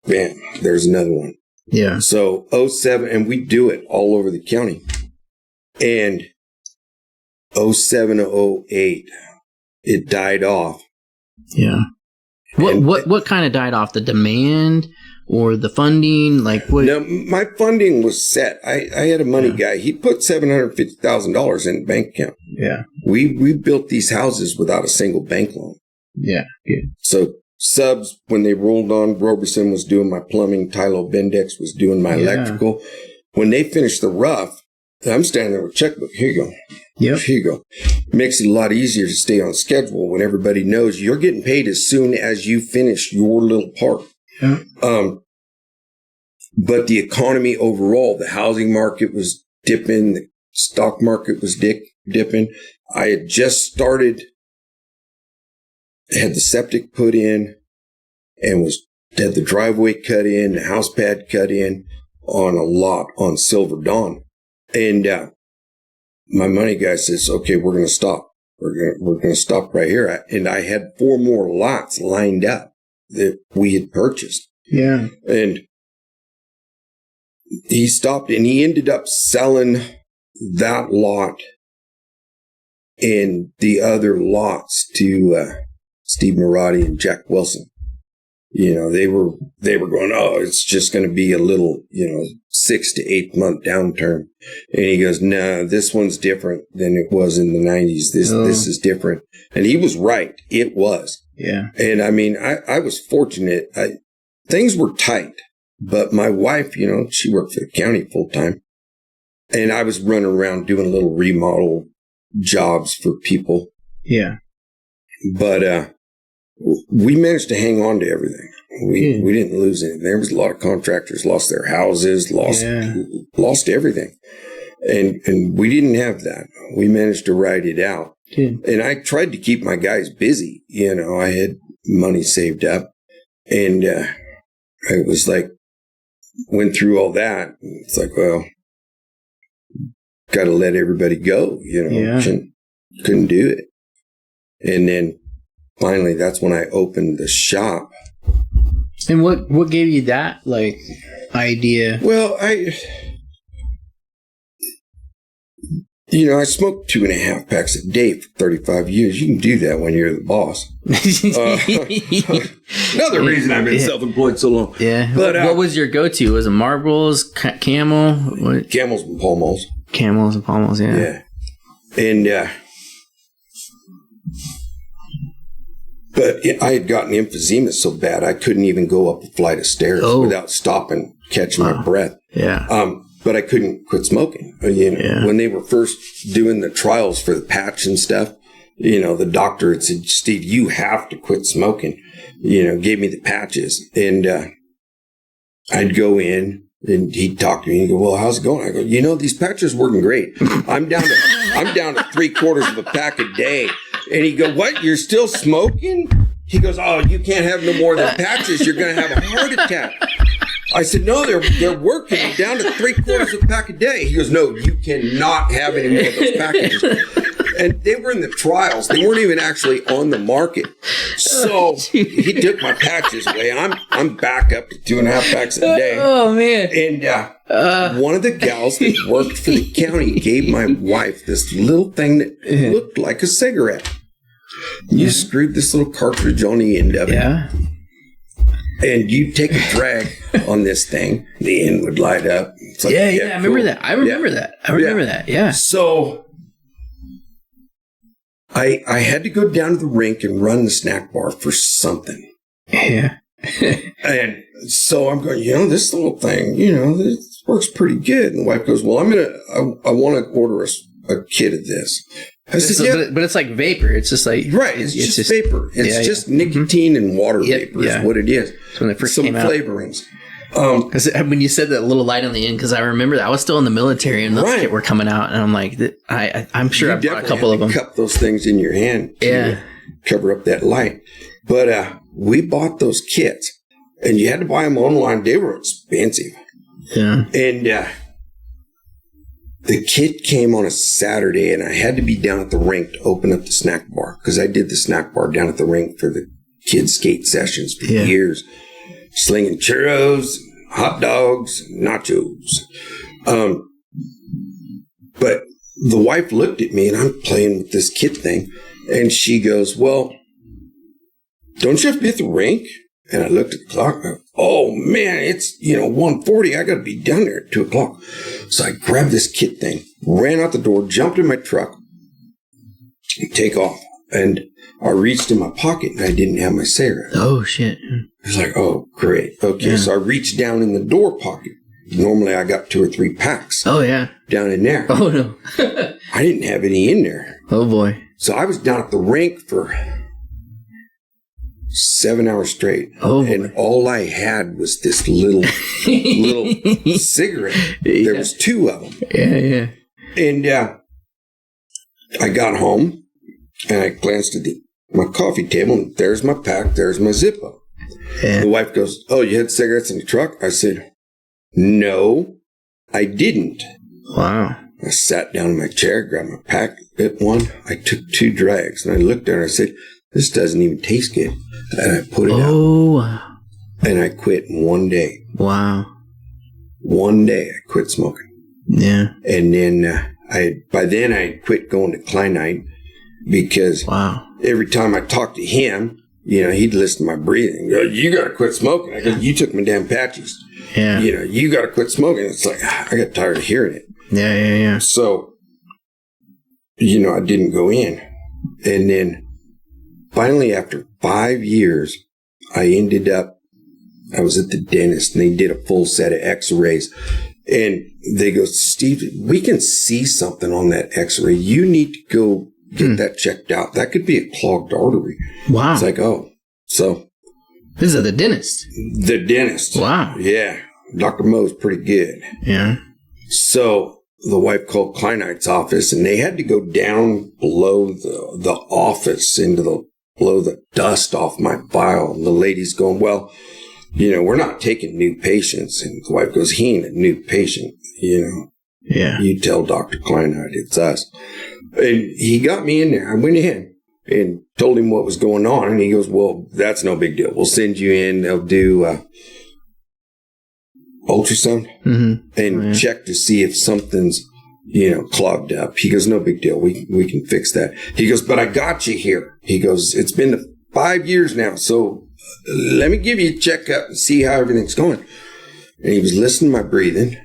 Bam, there's another one. Yeah. So 07, and we do it all over the county. And 07 to 08, it died off. Yeah. What kind of died off? The demand or the funding? Like what? No, my funding was set. I had a money guy. He put $750,000 in the bank account. Yeah. We built these houses without a single bank loan. Yeah. Good. So subs, when they rolled on, Roberson was doing my plumbing, Tylo Bendex was doing my electrical. When they finished the rough, I'm standing there with a checkbook. Here you go. Yep. Here you go. Makes it a lot easier to stay on schedule when everybody knows you're getting paid as soon as you finish your little part. Yeah. But the economy overall, the housing market was dipping, the stock market was dipping. I had just started, had the septic put in, and had the driveway cut in, the house pad cut in on a lot on Silver Dawn. And my money guy says, okay, we're going to stop. We're going to stop right here. And I had 4 more lots lined up that we had purchased. Yeah. And he stopped and he ended up selling that lot and the other lots to Steve Marotti and Jack Wilson. They were going, oh, it's just going to be a little, 6 to 8 month downturn. And he goes, no, this one's different than it was in the 90s. This is different. And he was right. It was. Yeah. And I mean, I was fortunate. Things were tight, but my wife, she worked for the county full time. And I was running around doing little remodel jobs for people. Yeah. But, we managed to hang on to everything. We didn't lose anything. There was a lot of contractors lost their houses, lost everything. And we didn't have that. We managed to ride it out. And I tried to keep my guys busy. I had money saved up. And I was like, went through all that. It's like, well, got to let everybody go. Couldn't do it. And then finally, that's when I opened the shop. And what gave you that idea? Well, I smoked 2.5 packs a day for 35 years. You can do that when you're the boss. Another reason I've been self-employed so long. Yeah. But what was your go-to? Was it Marlboros, Camel? What? Camels and Pall Malls. Camels and Pall Malls, yeah. And But I had gotten emphysema so bad I couldn't even go up a flight of stairs without stopping, catching my breath. Yeah. But I couldn't quit smoking. When they were first doing the trials for the patch and stuff, the doctor had said, Steve, you have to quit smoking. Gave me the patches. And I'd go in and he'd talk to me and go, well, how's it going? I go, these patches working great. I'm down to 3/4 of a pack a day. And he'd go, what? You're still smoking? He goes, oh, you can't have no more than patches. You're going to have a heart attack. I said, no, they're working. I'm down to 3/4 of a pack a day. He goes, no, you cannot have any more of those packages. And they were in the trials. They weren't even actually on the market. So he took my patches away. I'm back up to 2.5 packs a day. Oh, man. And one of the gals that worked for the county gave my wife this little thing that looked like a cigarette. You screwed this little cartridge on the end of it. Yeah. And you take a drag on this thing, the end would light up. It's like, I remember that. I remember that. Yeah. So I had to go down to the rink and run the snack bar for something. Yeah. And so I'm going, this little thing, this works pretty good. And the wife goes, well, I want to order a kit of this. I said, but it's like vapor. It's just like... Right. It's just vapor. It's just nicotine and water vapor is what it is. That's when it first came out. Some flavorings. Because when you said that little light on the end, because I remember that I was still in the military and those were coming out, and I'm like, I'm sure I bought a couple of them. Cup those things in your hand to cover up that light. But we bought those kits, and you had to buy them online. They were expensive. Yeah. And the kit came on a Saturday, and I had to be down at the rink to open up the snack bar, because I did the snack bar down at the rink for the kids' skate sessions for years. Slinging churros, hot dogs, nachos. But the wife looked at me, and I'm playing with this kid thing, and she goes, well, don't you have to be at the rink? And I looked at the clock. And I go, oh, man, it's, 1:40. I got to be down there at 2 o'clock. So I grabbed this kid thing, ran out the door, jumped in my truck, and take off. And I reached in my pocket, and I didn't have my cigarette. Oh, shit. I was like, oh, great. Okay, so I reached down in the door pocket. Normally, I got 2 or 3 packs. Oh, yeah. Down in there. Oh, no. I didn't have any in there. Oh, boy. So I was down at the rink for 7 hours straight. Oh, boy. And all I had was this little cigarette. There was 2 of them. Yeah. And I got home, and I glanced at my coffee table, and there's my pack, there's my Zippo. Yeah. The wife goes, oh, you had cigarettes in the truck? I said, no, I didn't. Wow. I sat down in my chair, grabbed my pack, bit one. I took 2 drags, and I looked at her and I said, this doesn't even taste good. And I put it out. Wow. And I quit in 1 day. Wow. 1 day I quit smoking. Yeah. And then by then I quit going to Kleinite, because every time I talked to him, he'd listen to my breathing. Go, you got to quit smoking. I go, you took my damn patches. Yeah. You got to quit smoking. It's like, I got tired of hearing it. Yeah. So, I didn't go in. And then finally, after 5 years, I was at the dentist, and they did a full set of x-rays. And they go, Steve, we can see something on that x-ray. You need to go get that checked out. That could be a clogged artery. Wow. It's like, oh. So. This is the dentist. The dentist. Wow. Yeah. Dr. Mo's pretty good. Yeah. So the wife called Kleinite's office, and they had to go down below the office blow the dust off my file. And the lady's going, well, we're not taking new patients. And the wife goes, he ain't a new patient, Yeah. You tell Dr. Kleinite it's us. And he got me in there. I went in and told him what was going on. And he goes, well, that's no big deal. We'll send you in. They'll do ultrasound and check to see if something's, clogged up. He goes, no big deal. We can fix that. He goes, but I got you here. He goes, it's been 5 years now. So let me give you a checkup and see how everything's going. And he was listening to my breathing.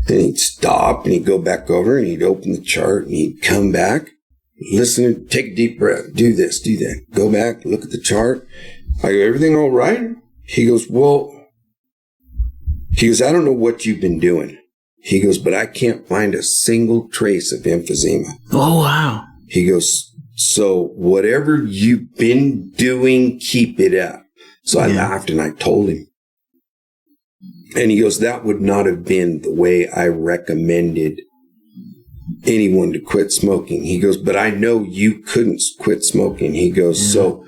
Then he'd stop, and he'd go back over, and he'd open the chart, and he'd come back, listen, take a deep breath, do this, do that. Go back, look at the chart. I go, everything all right? He goes, I don't know what you've been doing. He goes, but I can't find a single trace of emphysema. Oh, wow. He goes, so whatever you've been doing, keep it up. So I laughed and I told him. And he goes, that would not have been the way I recommended anyone to quit smoking. He goes, but I know you couldn't quit smoking. He goes, so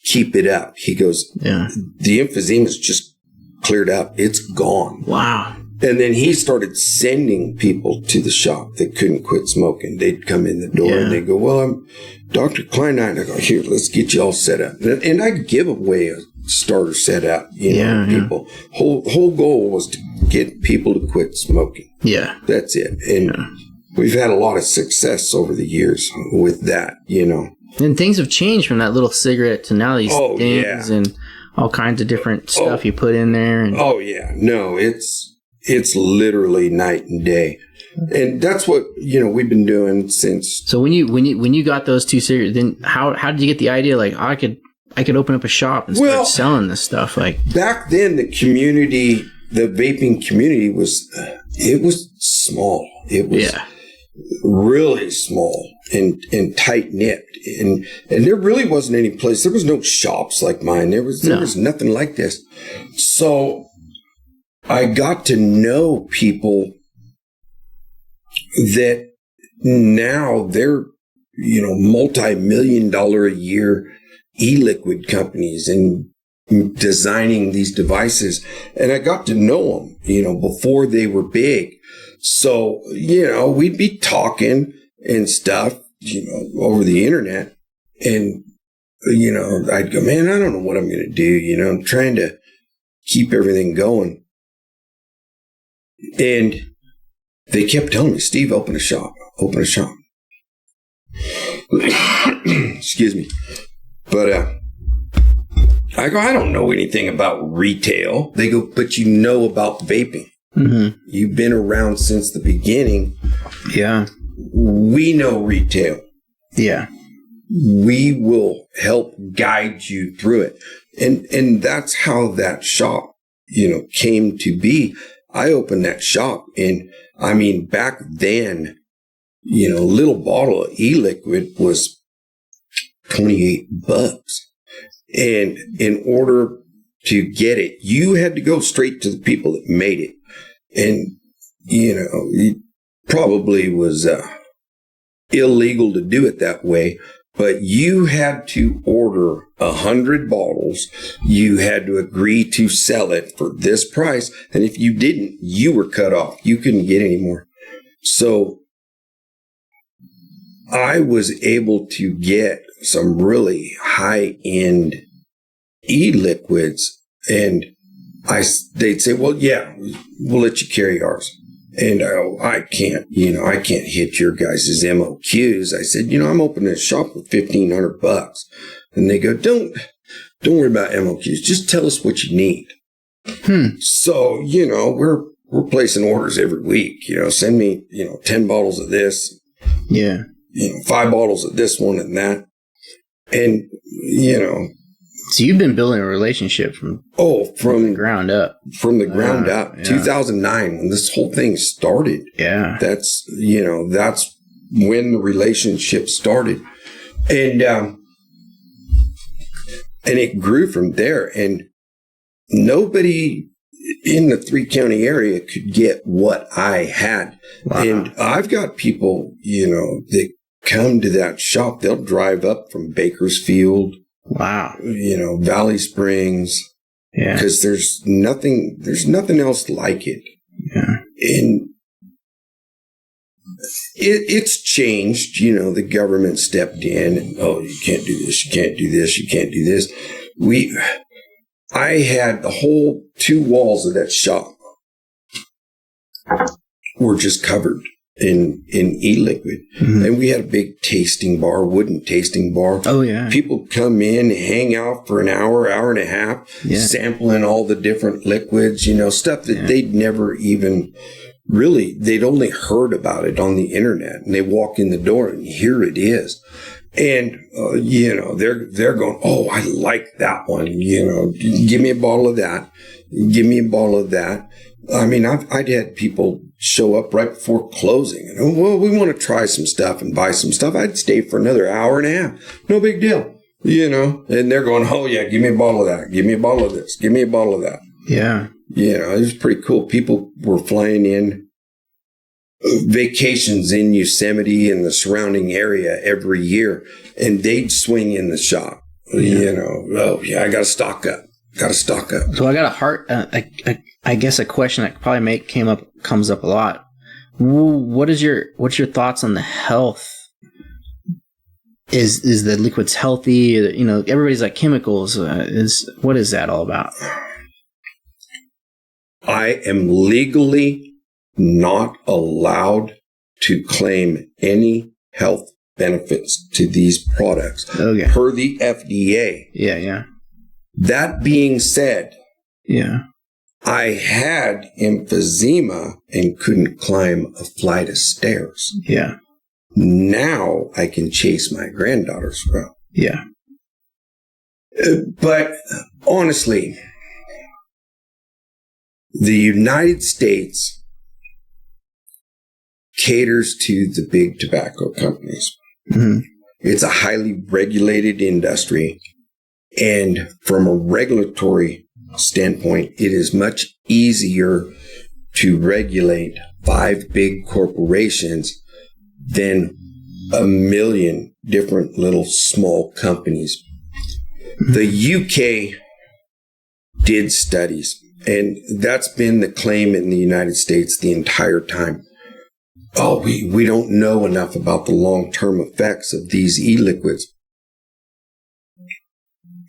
keep it up. He goes, the emphysema's just cleared up. It's gone. Wow. And then he started sending people to the shop that couldn't quit smoking. They'd come in the door and they'd go, well, I'm Dr. Kleinite. I go, here, let's get you all set up. And I'd give away a starter set up, people. Whole goal was to get people to quit smoking. Yeah. That's it. And we've had a lot of success over the years with that, And things have changed from that little cigarette to now these things and all kinds of different stuff you put in there. And No, it's literally night and day. And that's what, we've been doing since. So when you got those two cigarettes, then how did you get the idea? Like, I could open up a shop and start selling this stuff. Like, back then, the vaping community was small. It was really small and tight knit. And there really wasn't any place. There was no shops like mine. There was nothing like this. So I got to know people that now they're, multi-million-dollar a year e-liquid companies and designing these devices. And I got to know them, before they were big. So, we'd be talking and stuff, over the internet. And, I'd go, man, I don't know what I'm going to do. I'm trying to keep everything going. And they kept telling me, Steve, open a shop. Excuse me. But I go, I don't know anything about retail. They go, but you know about vaping. Mm-hmm. You've been around since the beginning. Yeah. We know retail. Yeah. We will help guide you through it. And that's how that shop, came to be. I opened that shop, and I mean, back then, a little bottle of e-liquid was $28. And in order to get it, you had to go straight to the people that made it. And, it probably was illegal to do it that way, but you had to order 100 bottles. You had to agree to sell it for this price. And if you didn't, you were cut off. You couldn't get any more. So I was able to get some really high-end e-liquids, and they'd say, well, yeah, we'll let you carry ours. And I can't hit your guys' MOQs. I said, I'm opening a shop with $1,500. And they go, don't worry about MOQs. Just tell us what you need. So, we're placing orders every week. Send me, 10 bottles of this. Yeah. 5 bottles of this one and that. And, So you've been building a relationship from the ground up. From the ground up. Yeah. 2009, when this whole thing started. Yeah. That's when the relationship started. And it grew from there. And nobody in the 3-county area could get what I had. Wow. And I've got people, that come to that shop. They'll drive up from Bakersfield. Wow. Valley Springs. Yeah. Because there's nothing else like it. Yeah. And it's changed. The government stepped in and, you can't do this, you can't do this, you can't do this. I had the whole 2 walls of that shop were just covered in e-liquid. Mm-hmm. And we had a big wooden tasting bar. Oh, yeah. People come in, hang out for an hour and a half, sampling all the different liquids, stuff that they'd never even really, they'd only heard about it on the internet, and they walk in the door and here it is. And, they're going, oh, I like that one. Give me a bottle of that. Give me a bottle of that. I mean, I'd had people show up right before closing. And, oh, well, we want to try some stuff and buy some stuff. I'd stay for another hour and a half. No big deal. And they're going, oh, yeah, give me a bottle of that. Give me a bottle of this. Give me a bottle of that. Yeah. It was pretty cool. People were flying in vacations in Yosemite and the surrounding area every year, and they'd swing in the shop. Yeah. Oh, yeah, I got to stock up. So I got I guess a question that probably comes up a lot. What's your thoughts on the health? Is the liquids healthy? Everybody's like chemicals. What is that all about? I am legally not allowed to claim any health benefits to these products per the FDA. Yeah. That being said, I had emphysema and couldn't climb a flight of stairs. Yeah. Now I can chase my granddaughter's around. Yeah. But honestly, the United States caters to the big tobacco companies. Mm-hmm. It's a highly regulated industry. And from a regulatory standpoint, it is much easier to regulate 5 big corporations than 1 million different little small companies. The UK did studies, and that's been the claim in the United States the entire time. Oh, we don't know enough about the long-term effects of these e-liquids.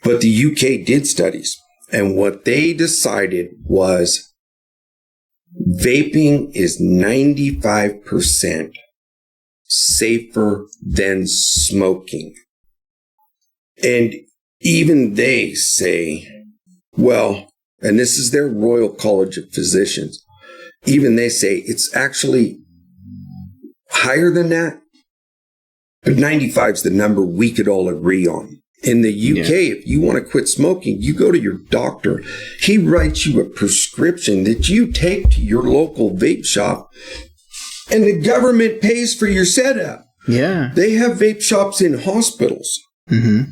But the UK did studies, and what they decided was vaping is 95% safer than smoking. And even they say, well, and this is their Royal College of Physicians, even they say it's actually higher than that, but 95 is the number we could all agree on. In the UK, if you want to quit smoking, you go to your doctor. He writes you a prescription that you take to your local vape shop, and the government pays for your setup. Yeah. They have vape shops in hospitals. Mm-hmm.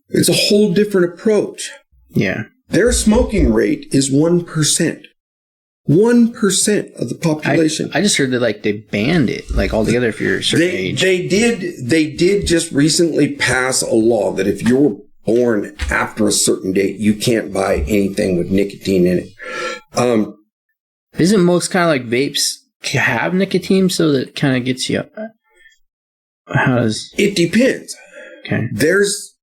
It's a whole different approach. Yeah. Their smoking rate is 1%. 1% of the population. I just heard that they banned it altogether if you're a certain age. They did just recently pass a law that if you're born after a certain date, you can't buy anything with nicotine in it. Isn't most kind of vapes have nicotine, so that kind of gets you up? How does it depends? Okay. There's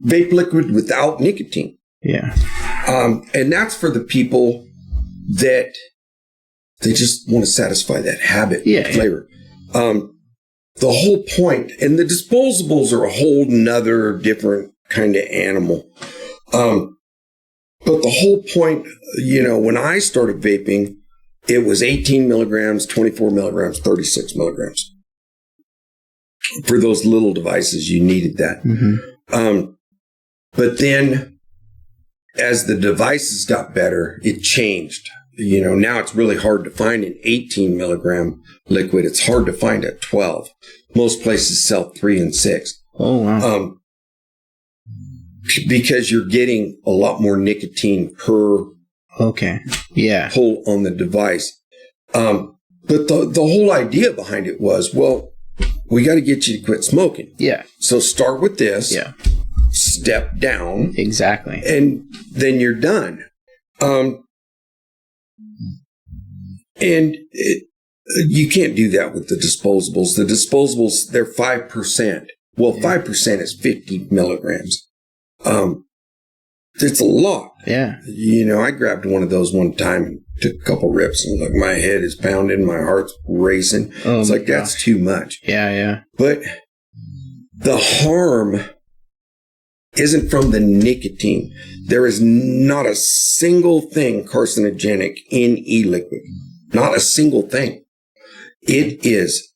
vape liquid without nicotine. Yeah. And that's for the people that they just want to satisfy that habit flavor. The whole point, and the disposables are a whole nother different kind of animal. But the whole point, when I started vaping, it was 18 milligrams, 24 milligrams, 36 milligrams. For those little devices, you needed that. Mm-hmm. But then as the devices got better, it changed. Now it's really hard to find an 18 milligram liquid. It's hard to find at 12. Most places sell 3 and 6. Oh, wow. Because you're getting a lot more nicotine per pull on the device. But the whole idea behind it was, well, we got to get you to quit smoking. Yeah. So start with this. Yeah. Step down. Exactly. And then you're done. And you can't do that with the disposables. The disposables, they're 5%. Well, 5% is 50 milligrams. It's a lot. Yeah. I grabbed one of those one time and took a couple rips, and my head is pounding, my heart's racing. Oh, it's that's too much. Yeah, yeah. But the harm isn't from the nicotine. There is not a single thing carcinogenic in e-liquid. Not a single thing. It is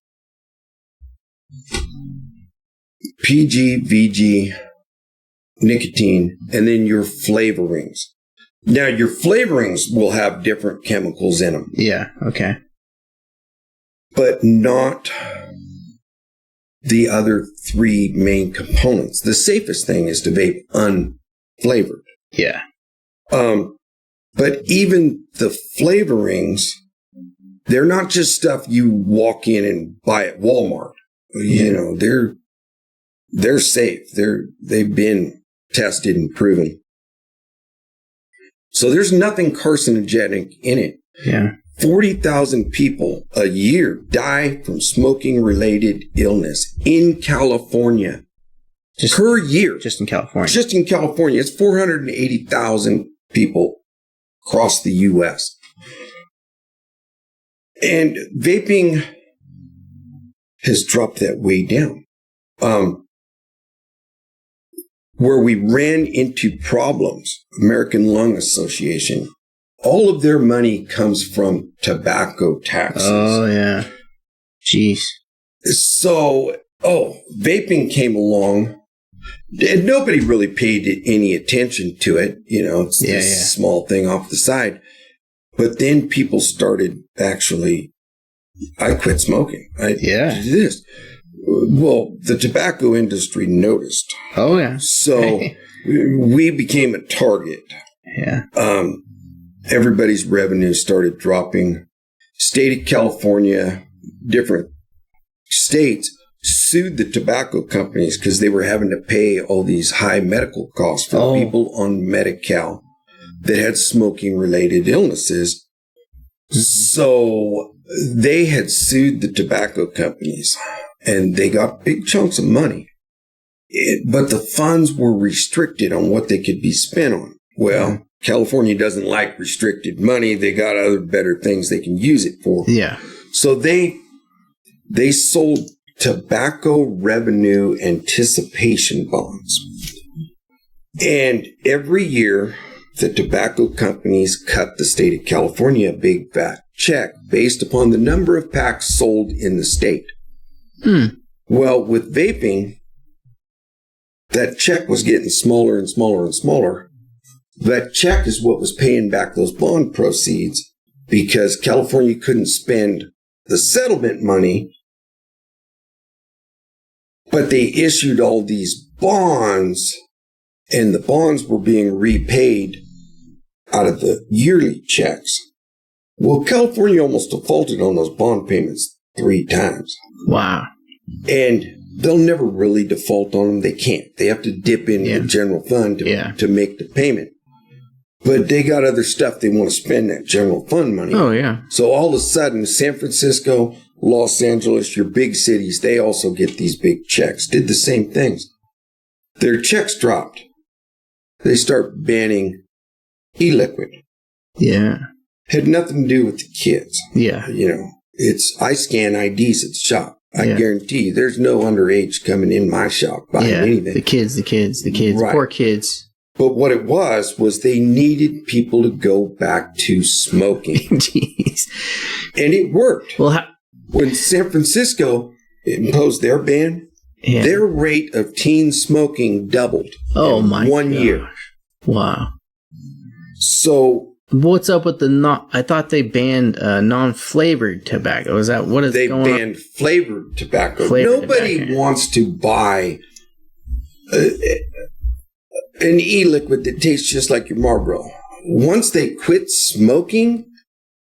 PG, VG, nicotine, and then your flavorings. Now, your flavorings will have different chemicals in them. Yeah, okay. But not the other three main components. The safest thing is to vape unflavored. Yeah. But even the flavorings, they're not just stuff you walk in and buy at Walmart. You know, they're safe. They've been tested and proven. So there's nothing carcinogenic in it. Yeah. 40,000 people a year die from smoking-related illness in California per year. Just in California. Just in California. It's 480,000 people across the U.S. And vaping has dropped that way down. Where we ran into problems, American Lung Association, all of their money comes from tobacco taxes. Oh, yeah. Jeez. So, vaping came along, and nobody really paid any attention to it. You know, it's this small thing off the side. But then people started actually, I quit smoking. I did this. Well, the tobacco industry noticed. Oh, yeah. So we became a target. Yeah. Everybody's revenue started dropping. State of California, different states sued the tobacco companies because they were having to pay all these high medical costs for people on Medi-Cal that had smoking-related illnesses. So they had sued the tobacco companies, and they got big chunks of money. But the funds were restricted on what they could be spent on. Well, California doesn't like restricted money. They got other better things they can use it for. Yeah. So they sold tobacco revenue anticipation bonds. And every year, the tobacco companies cut the state of California a big fat check based upon the number of packs sold in the state. Well, with vaping, that check was getting smaller and smaller and smaller. That check is what was paying back those bond proceeds because California couldn't spend the settlement money, but they issued all these bonds, and the bonds were being repaid out of the yearly checks. Well, California almost defaulted on those bond payments 3 times. Wow. And they'll never really default on them. They can't. They have to dip into the general fund to make the payment. But they got other stuff they want to spend that general fund money. Oh, yeah. So all of a sudden, San Francisco, Los Angeles, your big cities, they also get these big checks. Did the same things. Their checks dropped. They start banning e-liquid. Yeah. Had nothing to do with the kids. Yeah. You know, I scan IDs at the shop. I guarantee you, there's no underage coming in my shop buying anything. The kids, right. Poor kids. But what it was they needed people to go back to smoking. Jeez. And it worked. Well, when San Francisco imposed their ban, their rate of teen smoking doubled in 1 year. Wow. So what's up with I thought they banned non-flavored tobacco. Is that what is going on? They banned flavored tobacco. Nobody wants to buy an e-liquid that tastes just like your Marlboro. Once they quit smoking,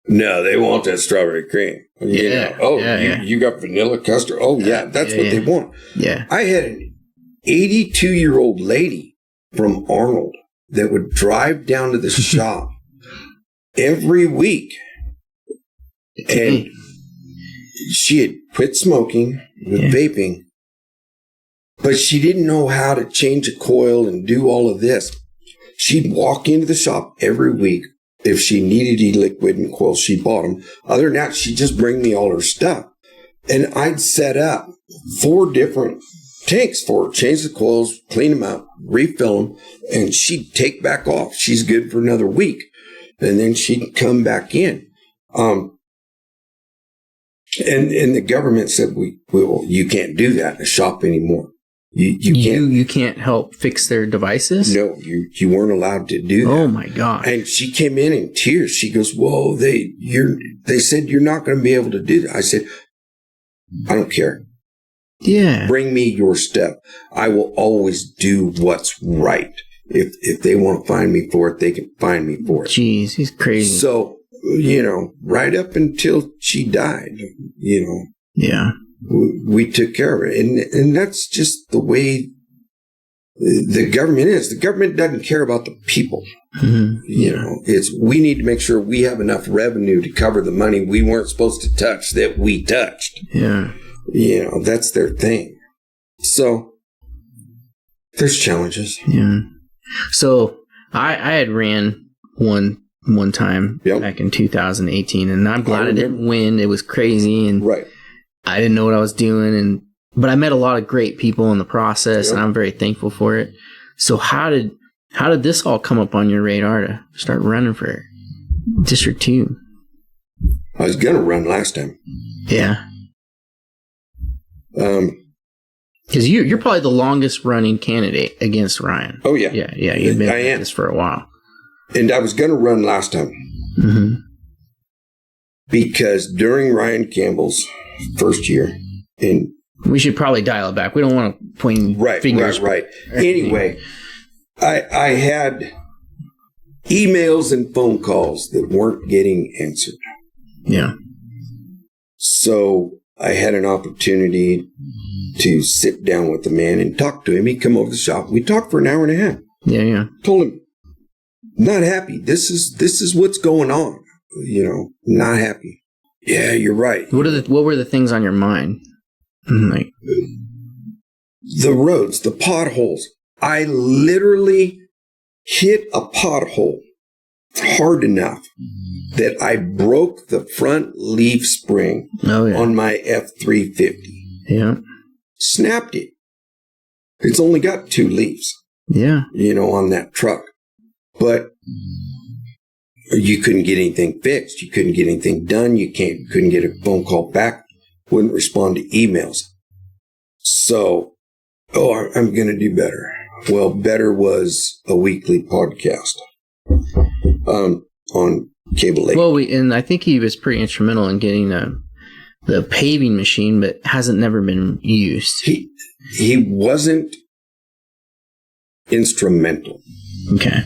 no, they want that strawberry cream. You got vanilla custard? Oh, that's what they want. Yeah. I had an 82-year-old lady from Arnold that would drive down to the shop every week. And she had quit smoking with vaping, but she didn't know how to change a coil and do all of this. She'd walk into the shop every week. If she needed e-liquid and coils, she bought them. Other than that, she'd just bring me all her stuff. And I'd set up 4 different tanks for her, change the coils, clean them out, refill them, and she'd take back off. She's good for another week. And then she'd come back in. And the government said, well, you can't do that in a shop anymore. You can't help fix their devices? No, you weren't allowed to do that. Oh my God. And she came in tears. She goes, whoa, they said you're not going to be able to do that. I said, I don't care. Yeah. Bring me your stuff. I will always do what's right. If they want to find me for it, they can find me for it. Jeez, he's crazy. So, right up until she died, Yeah. we took care of it. And that's just the way the government is. The government doesn't care about the people. Mm-hmm. We need to make sure we have enough revenue to cover the money we weren't supposed to touch that we touched. Yeah. That's their thing. So there's challenges. Yeah. So I had ran one time back in 2018, and I'm glad I didn't win. It was crazy, and right. I didn't know what I was doing, but I met a lot of great people in the process, and I'm very thankful for it. So how did this all come up on your radar to start running for District 2? I was gonna run last time. Yeah. Because you're probably the longest running candidate against Ryan. Oh yeah, yeah. You've been at this for a while. And I was going to run last time. Mm-hmm. Because during Ryan Campbell's first year, and we should probably dial it back. We don't want to point fingers. Right. Anyway, I had emails and phone calls that weren't getting answered. Yeah. So I had an opportunity to sit down with the man and talk to him. He'd come over to the shop. We talked for an hour and a half. Yeah. Told him, not happy. This is what's going on. Not happy. Yeah, you're right. What were the things on your mind? Like the roads, the potholes. I literally hit a pothole hard enough that I broke the front leaf spring on my F-350. Yeah. Snapped it. It's only got 2 leaves. Yeah. On that truck. But you couldn't get anything fixed. You couldn't get anything done. You couldn't get a phone call back. Wouldn't respond to emails. So, I'm going to do better. Well, better was a weekly podcast on Cable Lake. Well, and I think he was pretty instrumental in getting the paving machine, but hasn't never been used. He wasn't instrumental. Okay.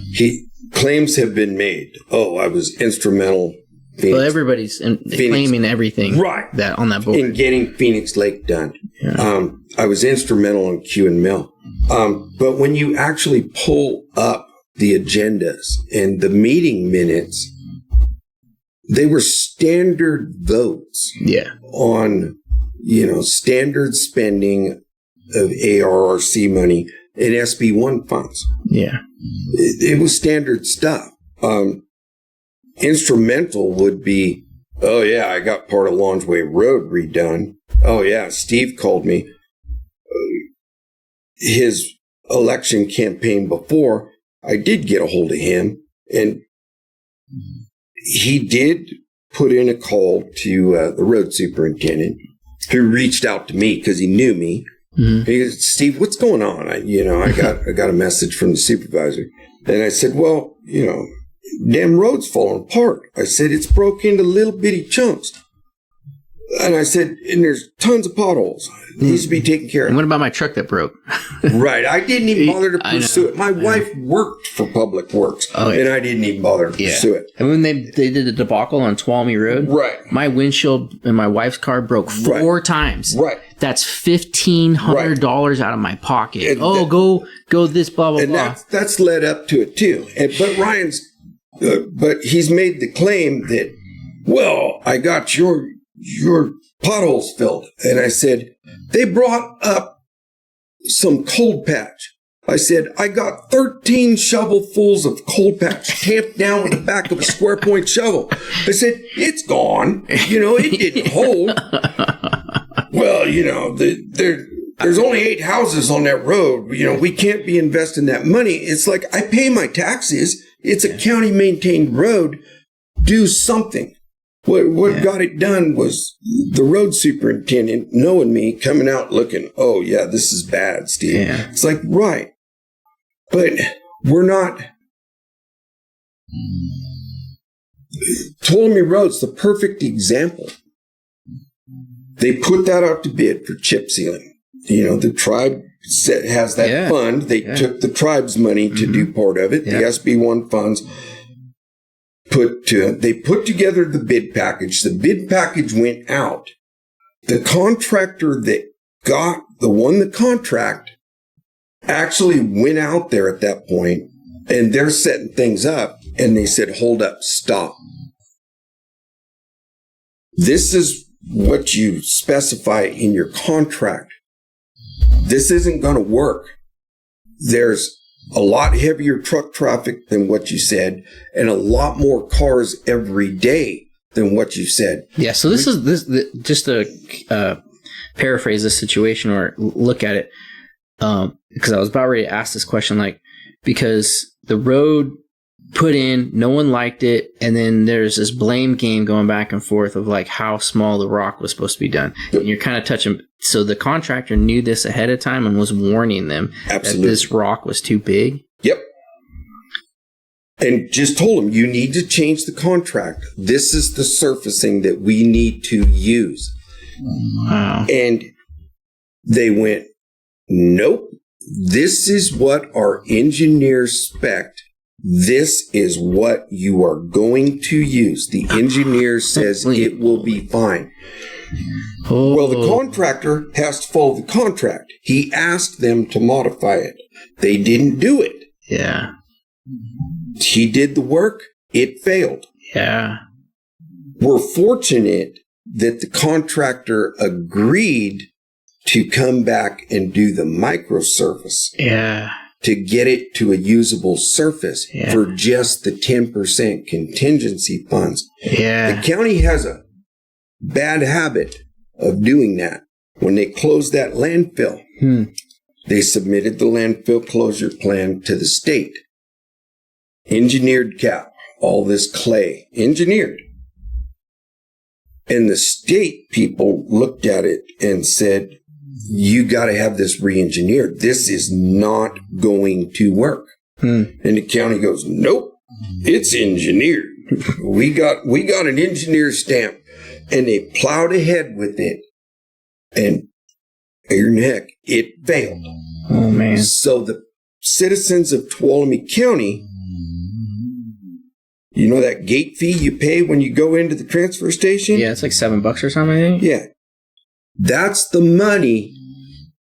Claims have been made. Oh, I was instrumental. Well, everybody's claiming everything that on that board in getting Phoenix Lake done. Yeah. I was instrumental in Q and Mill. But when you actually pull up the agendas and the meeting minutes, they were standard votes. Yeah. On standard spending of ARRC money and SB1 funds. Yeah. It was standard stuff. Instrumental would be, oh yeah, I got part of Lawnsway Road redone. Oh yeah, Steve called me. His election campaign before, I did get a hold of him, and he did put in a call to the road superintendent, who reached out to me because he knew me. Mm-hmm. He goes, Steve, what's going on? I got a message from the supervisor. And I said, well, damn road's falling apart. I said, it's broke into little bitty chunks. And I said, and there's tons of potholes. It needs to be taken care of. And what about my truck that broke? Right. I didn't even bother to pursue it. My wife worked for Public Works, and I didn't even bother to pursue it. And when they did the debacle on Tuolumne Road, my windshield in my wife's car broke 4 times. Right. That's $1,500 out of my pocket. And go this, blah, blah, blah. And that's led up to it, too. But Ryan's, but he's made the claim that, well, I got your potholes filled. And I said, they brought up some cold patch. I said, I got 13 shovelfuls of cold patch tamped down with the back of a square point shovel. I said, it's gone. It didn't hold. Well, there's only 8 houses on that road. We can't be investing that money. It's like, I pay my taxes. It's a county maintained road. Do something. What got it done was the road superintendent knowing me, coming out looking, oh yeah, this is bad, Steve. Yeah. It's like, right. But we're not. Tuolumne Road's the perfect example. They put that out to bid for chip sealing. The tribe has that fund. They took the tribe's money to do part of it. The SB1 funds. They put together the bid package. The bid package went out. The contractor that won the contract actually went out there at that point, and they're setting things up, and they said, hold up, stop. This is what you specify in your contract. This isn't going to work. There's a lot heavier truck traffic than what you said, and a lot more cars every day than what you said. Yeah, so this is just to paraphrase this situation or look at it, because I was about ready to ask this question, because the road put in, no one liked it, and then there's this blame game going back and forth of how small the rock was supposed to be done. And you're kind of touching, so the contractor knew this ahead of time and was warning them that this rock was too big. Yep. And just told them, you need to change the contract. This is the surfacing that we need to use. Wow. And they went, nope, this is what our engineers spec'd. This is what you are going to use. The engineer says it will be fine. Oh. Well, the contractor has to follow the contract. He asked them to modify it. They didn't do it. Yeah. He did the work. It failed. Yeah. We're fortunate that the contractor agreed to come back and do the microsurface. Yeah. To get it to a usable surface for just the 10% contingency funds. Yeah. The county has a bad habit of doing that. When they closed that landfill, they submitted the landfill closure plan to the state. Engineered cap, all this clay, engineered. And the state people looked at it and said, you got to have this re-engineered. This is not going to work. And the county goes, nope, it's engineered. we got an engineer stamp, and they plowed ahead with it. And heck, it failed. Oh man! So the citizens of Tuolumne County, that gate fee you pay when you go into the transfer station? Yeah, it's like $7 or something, I think. Yeah. That's the money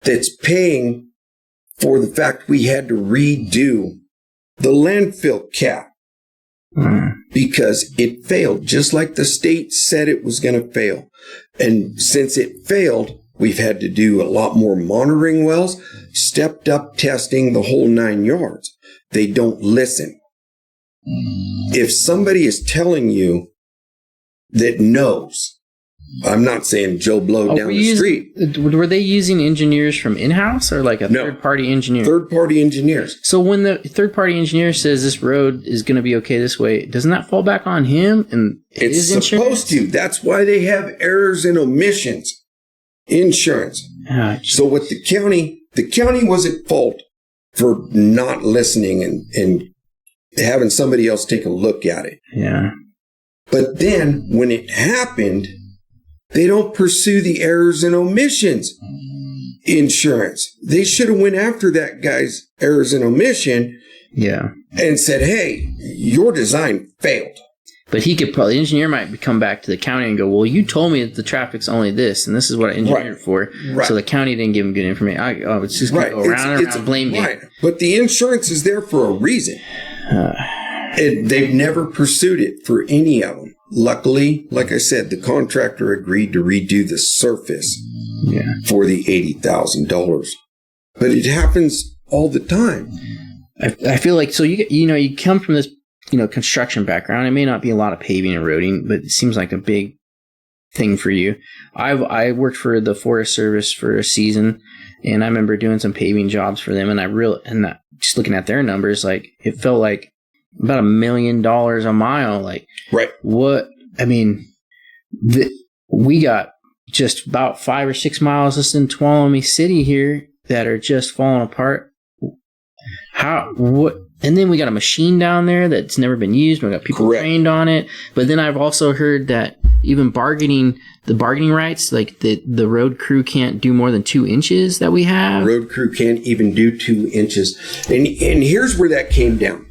that's paying for the fact we had to redo the landfill cap because it failed, just like the state said it was going to fail. And since it failed, we've had to do a lot more monitoring wells, stepped up testing, the whole 9 yards. They don't listen. If somebody is telling you that knows, I'm not saying Joe Blow down the street. Were they using engineers from in-house or like a third-party engineer? Third-party engineers. So when the third-party engineer says this road is going to be okay this way, doesn't that fall back on him and his insurance? It's supposed to. That's why they have errors and omissions. Insurance. So with the county was at fault for not listening and having somebody else take a look at it. Yeah. But then when it happened, they don't pursue the errors and omissions insurance. They should have went after that guy's errors and omission and said, hey, your design failed. But the engineer might come back to the county and go, well, you told me that the traffic's only this, and this is what I engineered for. Right. So the county didn't give him good information. It's just going to go around and around blame game. Right. But the insurance is there for a reason. And they've never pursued it for any of them. Luckily, like I said, the contractor agreed to redo the surface for the $80,000. But it happens all the time. I feel like, so you come from this construction background. It may not be a lot of paving and roading, but it seems like a big thing for you. I worked for the Forest Service for a season, and I remember doing some paving jobs for them, and just looking at their numbers, like it felt like about $1 million a mile. Like, right. What, I mean, we got just about 5 or 6 miles just in Tuolumne City here that are just falling apart. And then we got a machine down there that's never been used. We got people trained on it. But then I've also heard that even the bargaining rights, like the road crew can't do more than 2 inches that we have. Road crew can't even do 2 inches. And here's where that came down.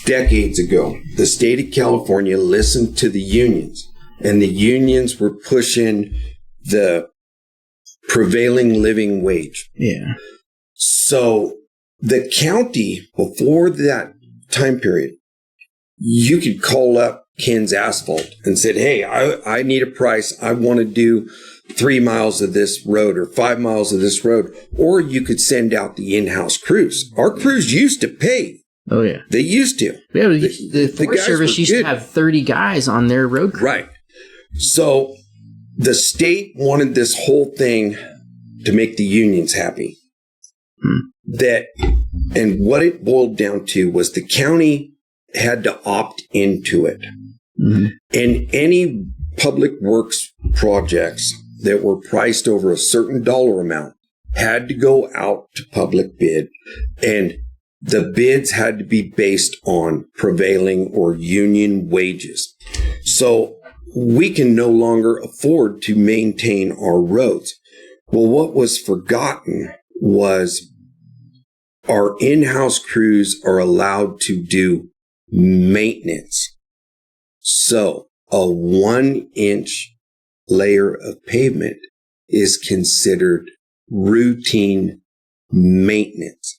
Decades ago, the state of California listened to the unions, and the unions were pushing the prevailing living wage. Yeah. So the county, before that time period, you could call up Ken's Asphalt and said, hey, I need a price. I want to do 3 miles of this road or 5 miles of this road. Or you could send out the in-house crews. Our crews used to pay. Oh, yeah. They used to. Yeah, the Forest Service used to have 30 guys on their road crew. Right. So the state wanted this whole thing to make the unions happy. And what it boiled down to was the county had to opt into it. Mm-hmm. And any public works projects that were priced over a certain dollar amount had to go out to public bid, and the bids had to be based on prevailing or union wages. So we can no longer afford to maintain our roads. Well, what was forgotten was our in-house crews are allowed to do maintenance. So a 1-inch layer of pavement is considered routine maintenance.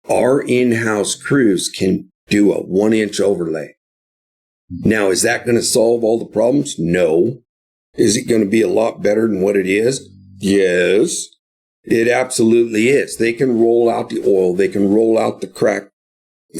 Our in-house crews can do a 1-inch overlay. Now, is that going to solve all the problems? No. Is it going to be a lot better than what it is? Yes, it absolutely is. They can roll out the oil, they can roll out the crack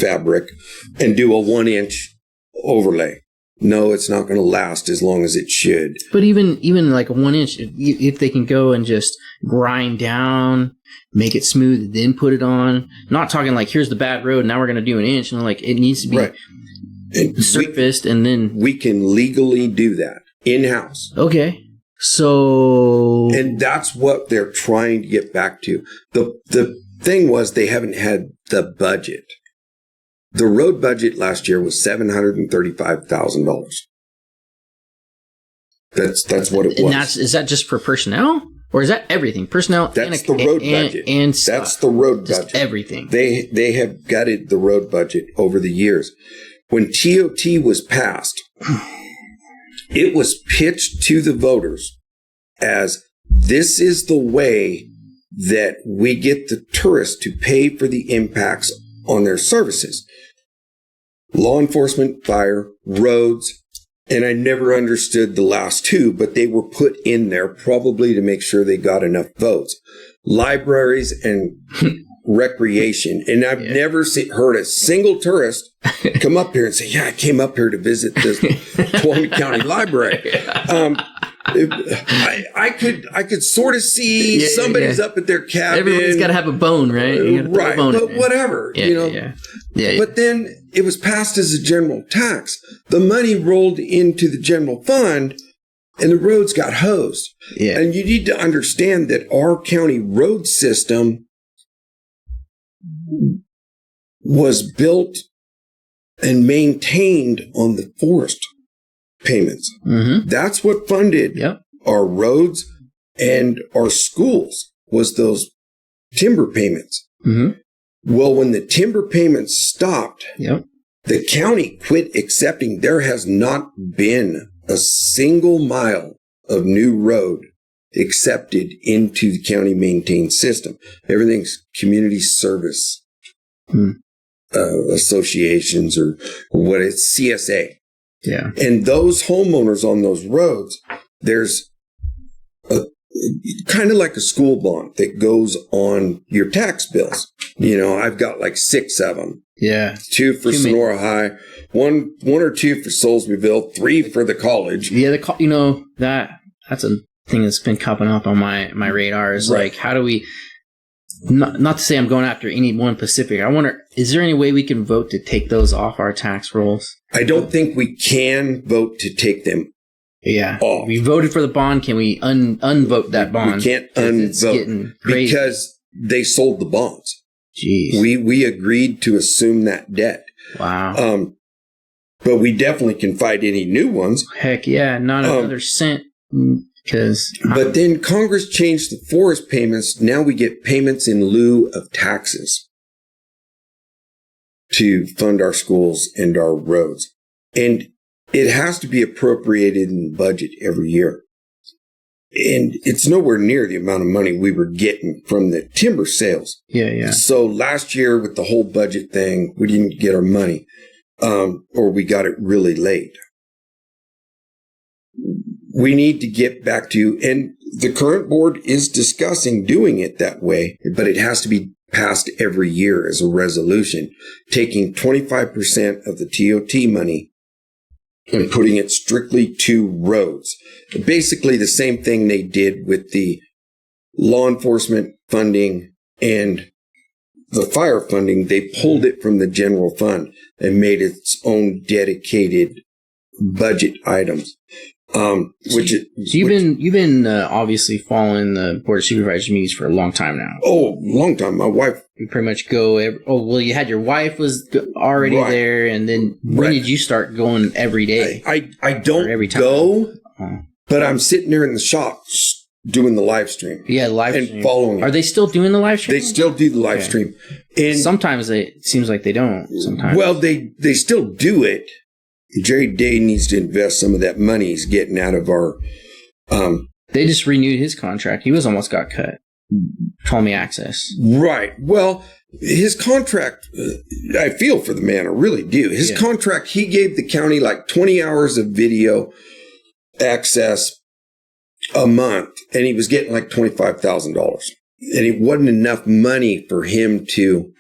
fabric and do a 1-inch overlay. No, it's not going to last as long as it should. But even like a 1 inch, if they can go and just grind down, make it smooth, then put it on. Not talking like, here's the bad road, now we're going to do 1 inch. And like, it needs to be surfaced, and then we can legally do that in-house. Okay. So, and that's what they're trying to get back to. The thing was, they haven't had the budget. The road budget last year was $735,000. That's what it was. And is that just for personnel, or is that everything? Personnel. That's the road budget. And that's the road budget. Everything. They have gutted the road budget over the years. When TOT was passed, it was pitched to the voters as, this is the way that we get the tourists to pay for the impacts on their services. Law enforcement, fire, roads, and I never understood the last two, but they were put in there probably to make sure they got enough votes. Libraries and recreation. And I've never heard a single tourist come up here and say, yeah, I came up here to visit this Tuolumne County Library. I could sort of see somebody's up at their cabin. Everybody's got to have a bone, right? Right, but whatever, But then it was passed as a general tax. The money rolled into the general fund, and the roads got hosed. Yeah. And you need to understand that our county road system was built and maintained on the forest payments. Mm-hmm. That's what funded our roads and our schools, was those timber payments. Mm-hmm. Well, when the timber payments stopped, the county quit accepting. There has not been a single mile of new road accepted into the county maintained system. Everything's community service associations or what it's CSA. Yeah. And those homeowners on those roads, there's a kind of like a school bond that goes on your tax bills. I've got like 6 of them. Yeah. 2 for Sonora High, one or 2 for Soulsbyville, 3 for the college. Yeah, that's a thing that's been coming up on my radar is like, how do we, not to say I'm going after any one specific. I wonder, is there any way we can vote to take those off our tax rolls? I don't think we can vote to take them off. We voted for the bond. Can we unvote that bond? We can't unvote because they sold the bonds. Jeez. We agreed to assume that debt. Wow. But we definitely can fight any new ones. Heck yeah, not another cent. But then Congress changed the forest payments. Now we get payments in lieu of taxes to fund our schools and our roads. And it has to be appropriated in the budget every year. And it's nowhere near the amount of money we were getting from the timber sales. Yeah. So last year with the whole budget thing, we didn't get our money, or we got it really late. We need to get back to, and the current board is discussing doing it that way, but it has to be passed every year as a resolution, taking 25% of the TOT money and putting it strictly to roads. Basically the same thing they did with the law enforcement funding and the fire funding. They pulled it from the general fund and made its own dedicated budget items. You've been obviously following the Board of Supervisors meetings for a long time now. Oh, long time. My wife. You pretty much go. You had your wife was already there, and then when did you start going every day? I don't every time go, but I'm sitting there in the shop doing the live stream. Yeah, live stream. And following. Are they still doing the live stream? They still do the live stream. And sometimes it seems like they don't. Sometimes. Well, they still do it. Jerry Day needs to invest some of that money he's getting out of our... they just renewed his contract. He was almost got cut. Told me access. Right. Well, his contract, I feel for the man. I really do. His contract, he gave the county like 20 hours of video access a month, and he was getting like $25,000. And it wasn't enough money for him to...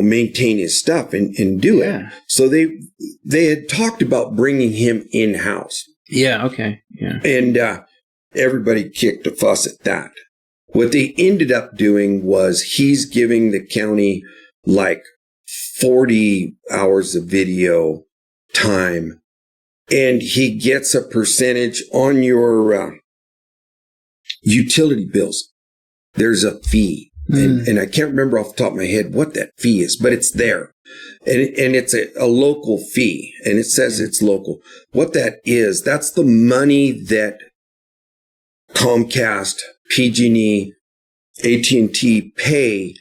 maintain his stuff and do it. So they had talked about bringing him in-house. Yeah, okay. Yeah. And everybody kicked a fuss at that. What they ended up doing was he's giving the county like 40 hours of video time, and he gets a percentage on your utility bills. There's a fee. And I can't remember off the top of my head what that fee is, but it's there. And it's a local fee, and it says it's local. What that is, that's the money that Comcast, PG&E, AT&T pay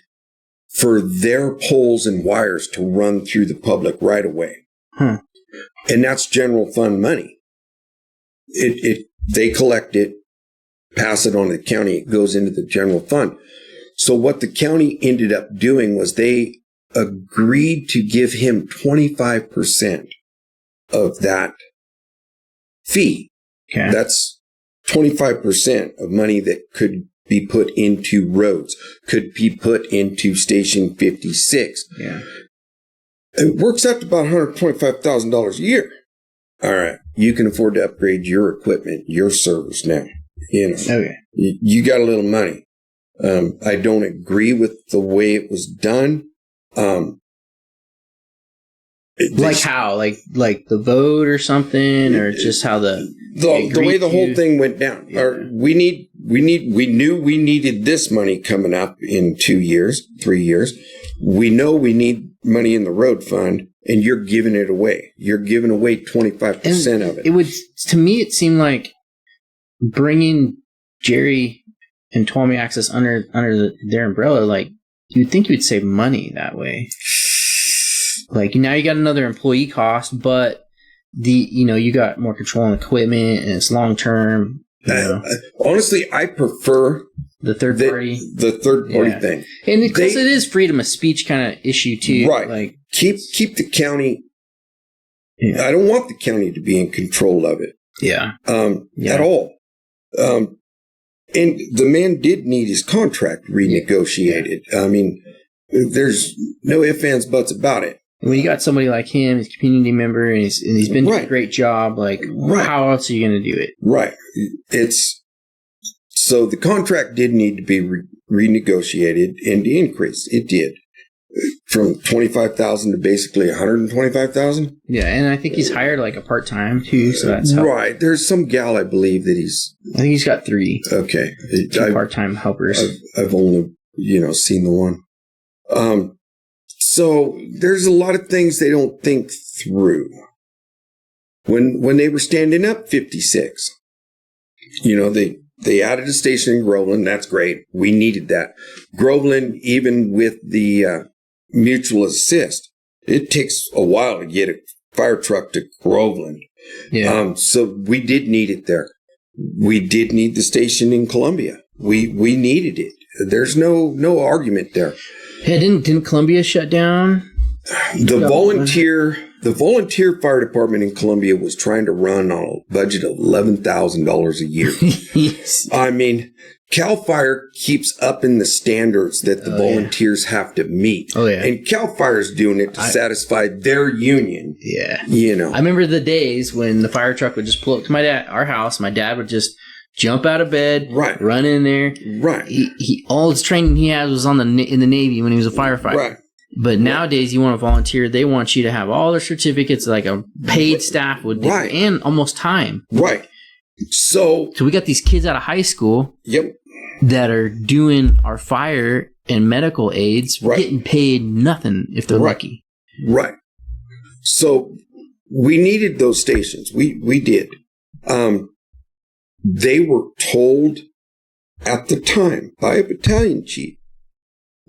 for their poles and wires to run through the public right away. And that's general fund money. They collect it, pass it on to the county, it goes into the general fund. So what the county ended up doing was they agreed to give him 25% of that fee. Okay. That's 25% of money that could be put into roads, could be put into Station 56. Yeah. It works out to about $125,000 a year. All right. You can afford to upgrade your equipment, your service now. Okay. You got a little money. I don't agree with the way it was done. How? Like the vote or something, or just how the way the whole thing went down. Yeah. We knew we needed this money coming up in 2 years, 3 years. We know we need money in the road fund, and you're giving it away. You're giving away 25% of it. To me, it seemed like bringing Jerry and Tuolumne Access under their umbrella, like, you'd think you would save money that way. Like, now you got another employee cost, but you got more control on equipment, and it's long term. Honestly, I prefer the third party thing, and because it is freedom of speech kind of issue too. Right. Like, keep the county. Yeah. I don't want the county to be in control of it. Yeah. At all. And the man did need his contract renegotiated. Yeah. I mean, there's no ifs, ands, buts about it. When you got somebody like him, he's a community member, and he's been doing a great job, like, how else are you going to do it? Right. So the contract did need to be renegotiated and increased. It did. From 25,000 to basically 125,000. Yeah, and I think he's hired like a part-time too, so that's helpful. Right. There's some gal, I believe, that he's... I think he's got 3. Okay. 2 part-time helpers. I've only, seen the one. So there's a lot of things they don't think through. When they were standing up 56, they added a station in Groveland. That's great. We needed that. Groveland, even with the mutual assist, it takes a while to get a fire truck to Groveland. Yeah. So we did need it there. We did need the station in Columbia. We needed it. There's no argument there. Yeah, didn't Columbia shut down? The volunteer fire department in Columbia was trying to run on a budget of $11,000 a year. Yes. I mean, CAL FIRE keeps up in the standards that the volunteers have to meet. Oh, yeah. And CAL FIRE's doing it to satisfy their union. Yeah. I remember the days when the fire truck would just pull up to our house. My dad would just jump out of bed, run in there. Right. He all his training he had was in the Navy when he was a firefighter. Right. But nowadays, you want to volunteer, they want you to have all their certificates like a paid staff would do, and almost time. Right. So we got these kids out of high school that are doing our fire and medical aids, getting paid nothing if they're lucky. Right. So we needed those stations. We did. They were told at the time by a battalion chief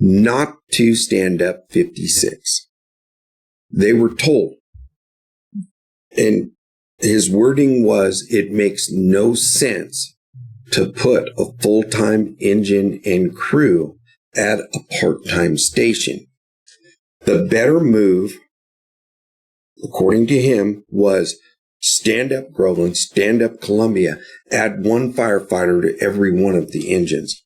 not to stand up 56. They were told. And his wording was, it makes no sense to put a full-time engine and crew at a part-time station. The better move, according to him, was stand up Groveland, stand up Columbia, add 1 firefighter to every one of the engines.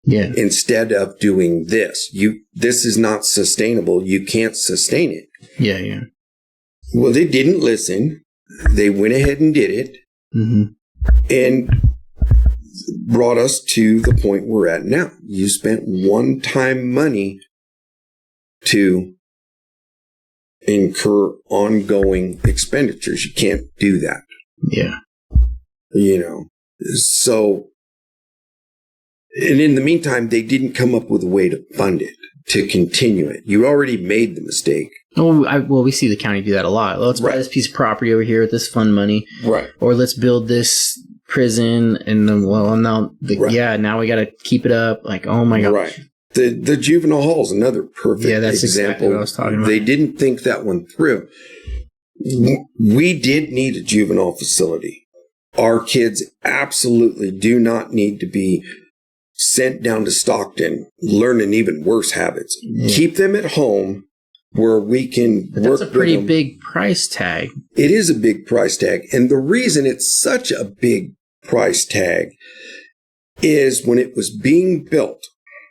Yeah. Instead of doing this. This is not sustainable. You can't sustain it. Yeah, yeah. Well, they didn't listen. They went ahead and did it. Mm-hmm. And brought us to the point we're at now. You spent one-time money to incur ongoing expenditures. You can't do that. Yeah. So... And in the meantime, they didn't come up with a way to fund it, to continue it. You already made the mistake. Well, we see the county do that a lot. Let's buy this piece of property over here with this fund money. Right. Or let's build this prison. And then, now we got to keep it up. Like, oh my gosh. Right. The juvenile hall is another perfect example. Exactly what I was talking about. They didn't think that one through. We did need a juvenile facility. Our kids absolutely do not need to be sent down to Stockton, learning even worse habits. Yeah. Keep them at home where we can work with them. That's a pretty big price tag. It is a big price tag. And the reason it's such a big price tag is when it was being built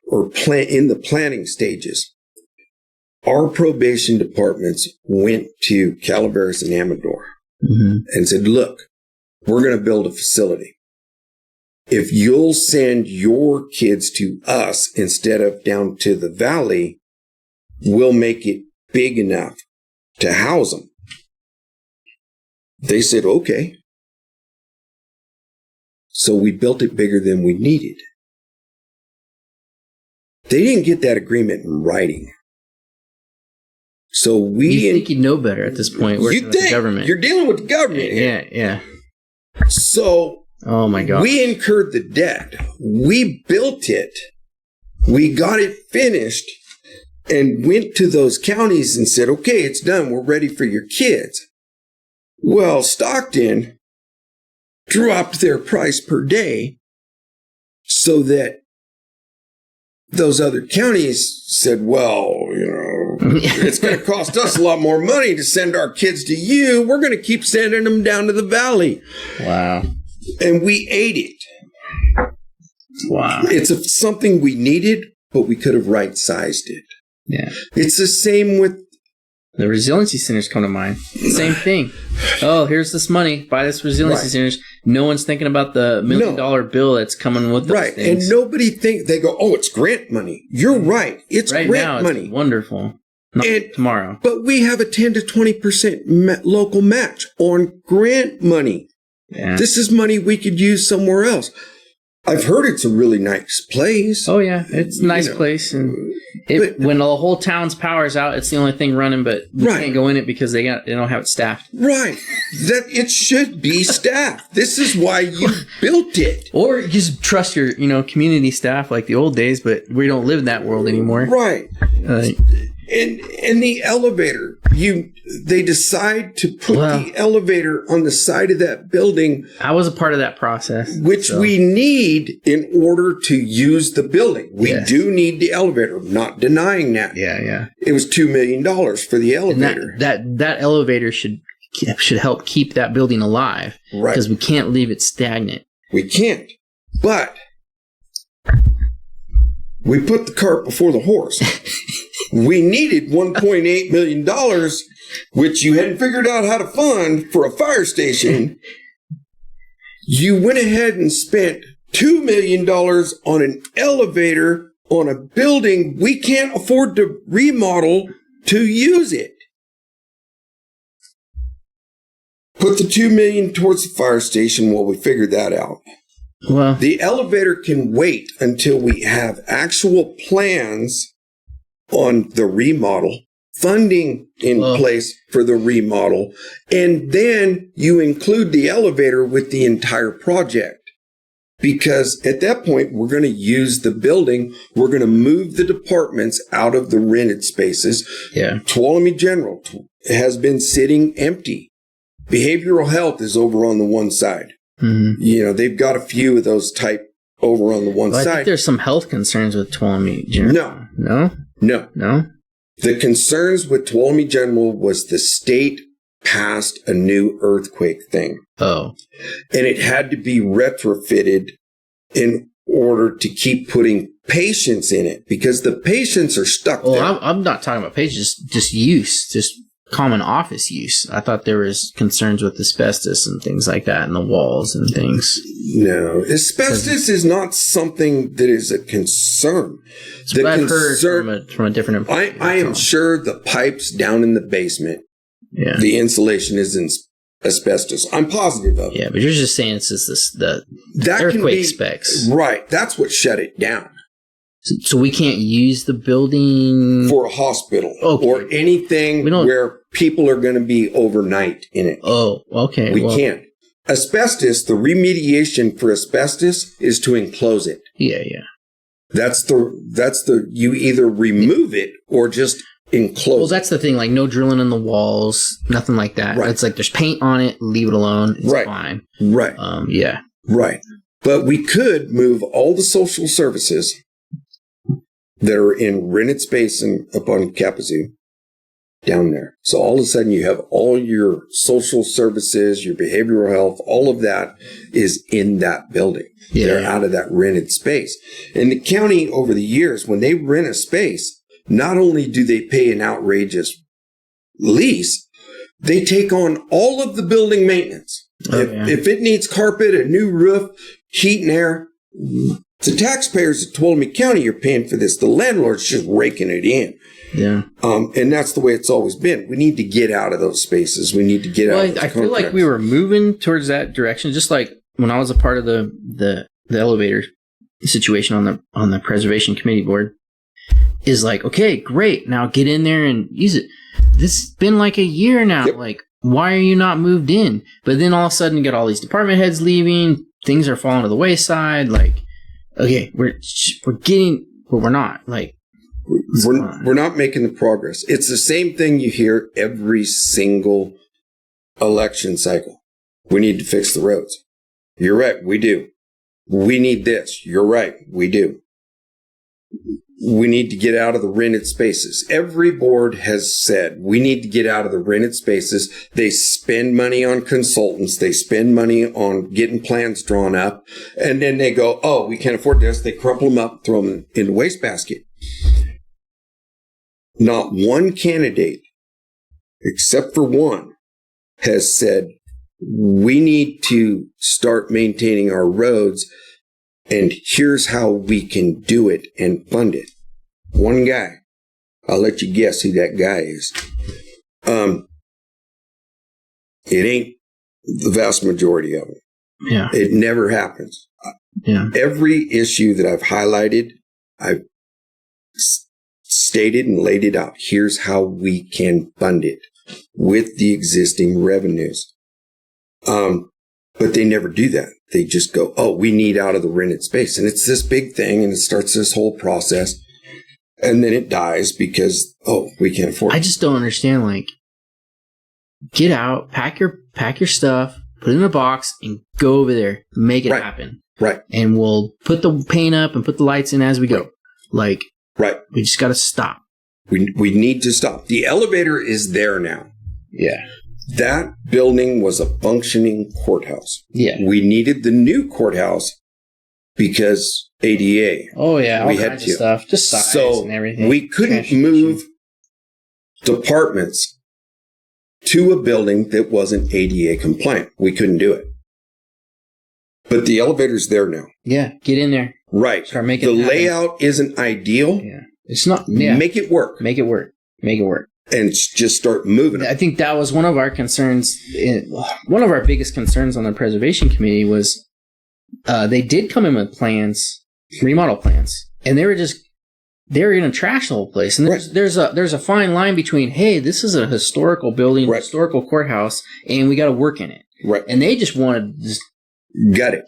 or in the planning stages, our probation departments went to Calaveras and Amador and said, look, we're going to build a facility. If you'll send your kids to us instead of down to the valley, we'll make it big enough to house them. They said, okay. So we built it bigger than we needed. They didn't get that agreement in writing. So you think you know better at this point. You think the government. You're dealing with the government. Yeah. So... Oh my God. We incurred the debt. We built it. We got it finished and went to those counties and said, okay, it's done. We're ready for your kids. Well, Stockton dropped their price per day so that those other counties said, well, it's going to cost us a lot more money to send our kids to you. We're going to keep sending them down to the valley. Wow. And we ate it. Wow. It's something we needed, but we could have right-sized it. Yeah. It's the same with The resiliency centers come to mind. Same thing. Oh, here's this money. Buy this resiliency centers. No one's thinking about the $1 million bill that's coming with those things. And nobody they go, oh, it's grant money. You're right. It's right grant now, money. It's wonderful. Not tomorrow. But we have a 10 to 20% local match on grant money. Yeah. This is money we could use somewhere else. I've heard it's a really nice place. Oh, yeah. It's a nice place. And when the whole town's power's out, it's the only thing running, but we can't go in it because they don't have it staffed. Right. That it should be staffed. This is why you built it. Or you just trust your, community staff like the old days, but we don't live in that world anymore. Right. And the elevator, they decide to put the elevator on the side of that building. I was a part of that process. Which we need in order to use the building. We do need the elevator. I'm not denying that. Yeah. It was $2 million for the elevator. And that elevator should help keep that building alive. Right. Because we can't leave it stagnant. We can't. But we put the cart before the horse. We needed $1.8 million, which you hadn't figured out how to fund for a fire station. You went ahead and spent $2 million on an elevator on a building we can't afford to remodel to use it. Put the $2 million towards the fire station while we figured that out. Well, the elevator can wait until we have actual plans on the remodel, funding in place for the remodel, and then you include the elevator with the entire project. Because at that point, we're going to use the building. We're going to move the departments out of the rented spaces. Yeah. Tuolumne General has been sitting empty. Behavioral health is over on the one side. Mm-hmm. They've got a few of those type over on the one side. I think there's some health concerns with Tuolumne General. No. The concerns with Tuolumne General was the state passed a new earthquake thing. Oh. And it had to be retrofitted in order to keep putting patients in it because the patients are stuck there. I'm not talking about patients, just use, just common office use. I thought there was concerns with asbestos and things like that in the walls and things. No, asbestos is not something that is a concern. What I've heard from a different employee. I am sure the pipes down in the basement, the insulation is in asbestos. I'm positive of it. Yeah, but you're just saying it's just the earthquake specs. Right. That's what shut it down. So we can't use the building for a hospital or anything where people are going to be overnight in it. Oh, okay. We can't. Asbestos, the remediation for asbestos is to enclose it. Yeah. That's the you either remove it or just enclose. Well, that's the thing. Like no drilling in the walls, nothing like that. Right. It's like there's paint on it. Leave it alone. It's fine. Right. Yeah. Right. But we could move all the social services that are in rented space up on Kapuzu down there. So all of a sudden you have all your social services, your behavioral health, all of that is in that building. Yeah. They're out of that rented space. And the county over the years, when they rent a space, not only do they pay an outrageous lease, they take on all of the building maintenance. If it needs carpet, a new roof, heat and air, the taxpayers of Tuolumne County are paying for this. The landlord's just raking it in. Yeah. And that's the way it's always been. We need to get out of those spaces. We need to get out of those I feel like we were moving towards that direction, just like when I was a part of the elevator situation on the preservation committee board. Is like, okay, great. Now get in there and use it. This has been like a year now. Yep. Like, why are you not moved in? But then all of a sudden you get all these department heads leaving. Things are falling to the wayside. Like, okay, we're getting, but we're not. Like, we're not making the progress. It's the same thing you hear every single election cycle. We need to fix the roads. You're right, we do. We need this. You're right, we do. We need to get out of the rented spaces. Every board has said we need to get out of the rented spaces. They spend money on consultants. They spend money on getting plans drawn up. And then they go, oh, we can't afford this. They crumple them up, throw them in the wastebasket. Not one candidate except for one, has said, we need to start maintaining our roads, and here's how we can do it and fund it. One guy. I'll let you guess who that guy is. It ain't the vast majority of them. Yeah. It never happens. Yeah. Every issue that I've highlighted, I've stated and laid it out. Here's how we can fund it with the existing revenues. But they never do that. They just go, oh, we need out of the rented space. And it's this big thing, and it starts this whole process. And then it dies because, oh, we can't afford it. I just don't understand, like, get out, pack your stuff, put it in a box, and go over there. Make it happen. Right. And we'll put the paint up and put the lights in as we go. Like, we just got to stop. We need to stop. The elevator is there now. Yeah. That building was a functioning courthouse. Yeah. We needed the new courthouse because ADA. Oh, yeah. All we kinds of stuff. Just size and everything. We couldn't move departments to a building that wasn't ADA compliant. We couldn't do it. But the elevator's there now. Yeah. Get in there. Right. Start making the it happen. layout isn't ideal. Yeah. It's not. Yeah. Make it work. Make it work. Make it work. And just start moving. I think that was one of our concerns. One of our biggest concerns on the preservation committee was they did come in with plans, remodel plans, and they were going to trash the whole place. And there's a fine line between, hey, this is a historical building, historical courthouse, and we got to work in it. Right. And they just wanted to gut it.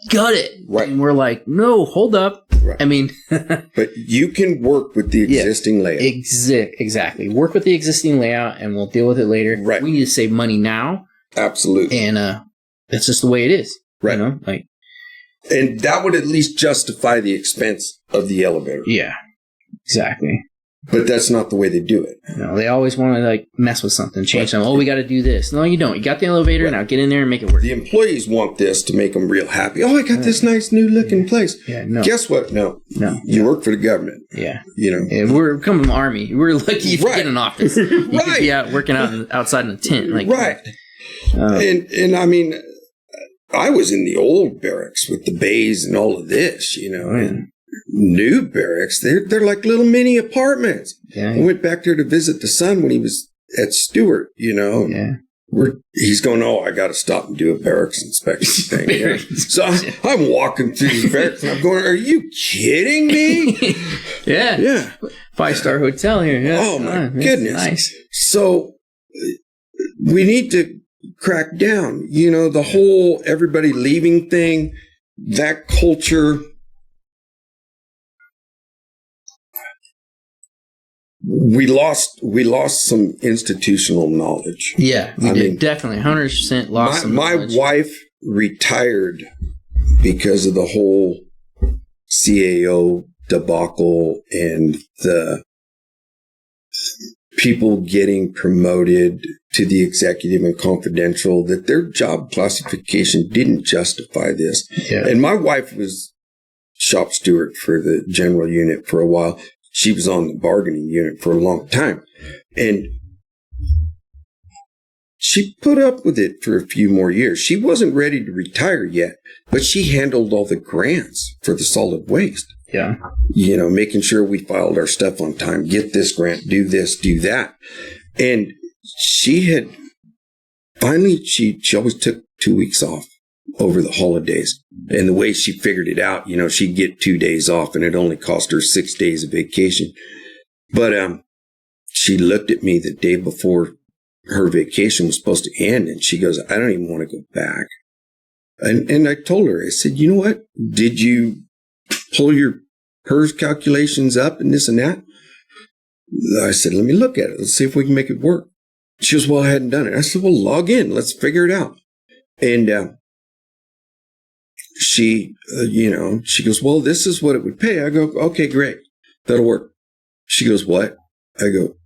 Right. And we're like, no, hold up. Right. I mean, but you can work with the existing layout. Exactly. Work with the existing layout, and we'll deal with it later. Right. We need to save money now. Absolutely. And that's just the way it is. Right. You know? Like, and that would at least justify the expense of the elevator. Yeah. Exactly. But that's not the way they do it. No, they always want to like mess with something, change something. Oh, we got to do this. No, you don't. You got the elevator, now get in there and make it work. The employees want this to make them real happy. Oh, I got this nice new looking place. Yeah, no. Guess what? No. You work for the government. Yeah. You know. Yeah, we're coming from the Army. We're lucky if you get an office. You could be out working outside in a tent. Like, And I mean, I was in the old barracks with the bays and all of this, you know. And new barracks, they're like little mini apartments. Yeah. I went back there to visit the son when he was at Stewart, you know. Yeah. He's going, oh, I got to stop and do a barracks inspection thing. You know? So I'm walking through the barracks and I'm going, are you kidding me? Yeah. 5-star hotel here. Yeah. Oh, my goodness. Nice. So we need to crack down, you know, the whole everybody leaving thing, that culture. We lost some institutional knowledge. Yeah, we did. Definitely 100% lost some knowledge. My wife retired because of the whole CAO debacle and the people getting promoted to the executive and confidential, that their job classification didn't justify this. Yeah. And my wife was shop steward for the general unit for a while. She was on the bargaining unit for a long time. And she put up with it for a few more years. She wasn't ready to retire yet, but she handled all the grants for the solid waste. Yeah. You know, making sure we filed our stuff on time, get this grant, do this, do that. And she had finally, she always took 2 weeks off over the holidays. And the way she figured it out, you know, she'd get 2 days off and it only cost her 6 days of vacation. But she looked at me the day before her vacation was supposed to end and she goes, I don't even want to go back. And I told her, I said, you know what? Did you pull your HERS calculations up and this and that? I said, let me look at it. Let's see if we can make it work. She goes, well, I hadn't done it. I said, well, log in. Let's figure it out. And she, she goes, well, this is what it would pay. I go, okay, great. That'll work. She goes, what? I go,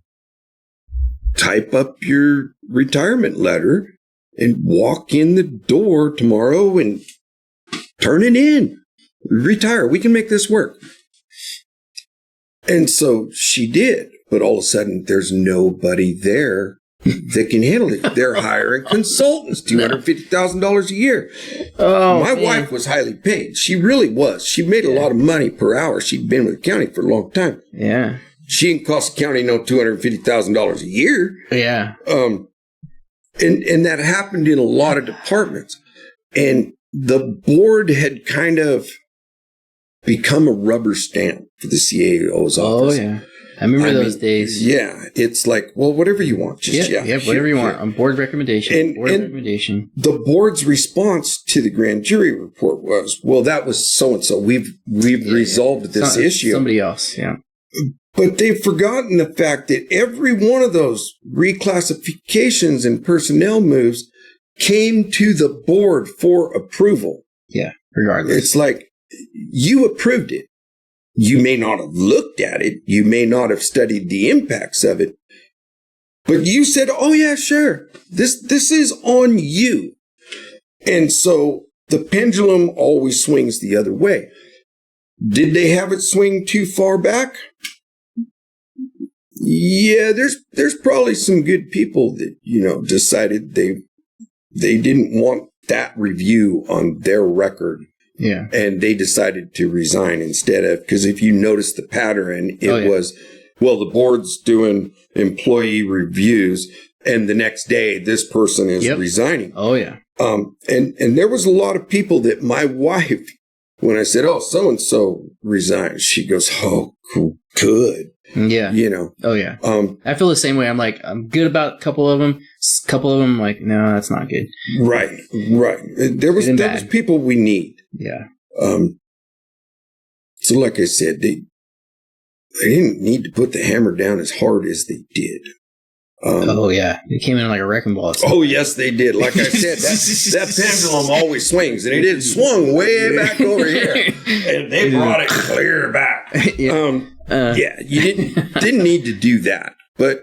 type up your retirement letter and walk in the door tomorrow and turn it in. Retire. We can make this work. And so she did. But all of a sudden, there's nobody there that can handle it. They're hiring consultants, $250,000 a year. Oh, my wife was highly paid. She really was. She made a lot of money per hour. She'd been with the county for a long time. Yeah. She didn't cost the county no $250,000 a year. Yeah. And that happened in a lot of departments. And the board had kind of become a rubber stamp for the CAO's office. Oh, yeah. I remember those days. Yeah. It's like, well, whatever you want. Just, whatever you want. On board recommendation. Recommendation. The board's response to the grand jury report was, well, that was so-and-so. We've resolved this issue. Somebody else, yeah. But they've forgotten the fact that every one of those reclassifications and personnel moves came to the board for approval. Yeah, regardless. It's like, you approved it. You may not have looked at it. You may not have studied the impacts of it. But you said, oh, yeah, sure. This is on you. And so the pendulum always swings the other way. Did they have it swing too far back? Yeah, there's probably some good people that, decided they didn't want that review on their record. Yeah. And they decided to resign instead of, because if you notice the pattern, it was, well, the board's doing employee reviews and the next day this person is resigning. Oh, yeah. And there was a lot of people that my wife, when I said, oh, so-and-so resigned, she goes, oh, cool, good. Yeah. Oh, yeah. I feel the same way. I'm like, I'm good about a couple of them. A couple of them, like, no, that's not good. Right. There was people we need. Yeah. So like I said, they didn't need to put the hammer down as hard as they did. Oh, yeah. It came in like a wrecking ball. Oh, yes, they did. Like I said, that pendulum always swings, and it swung way back over here, and they brought it clear back. You didn't need to do that, but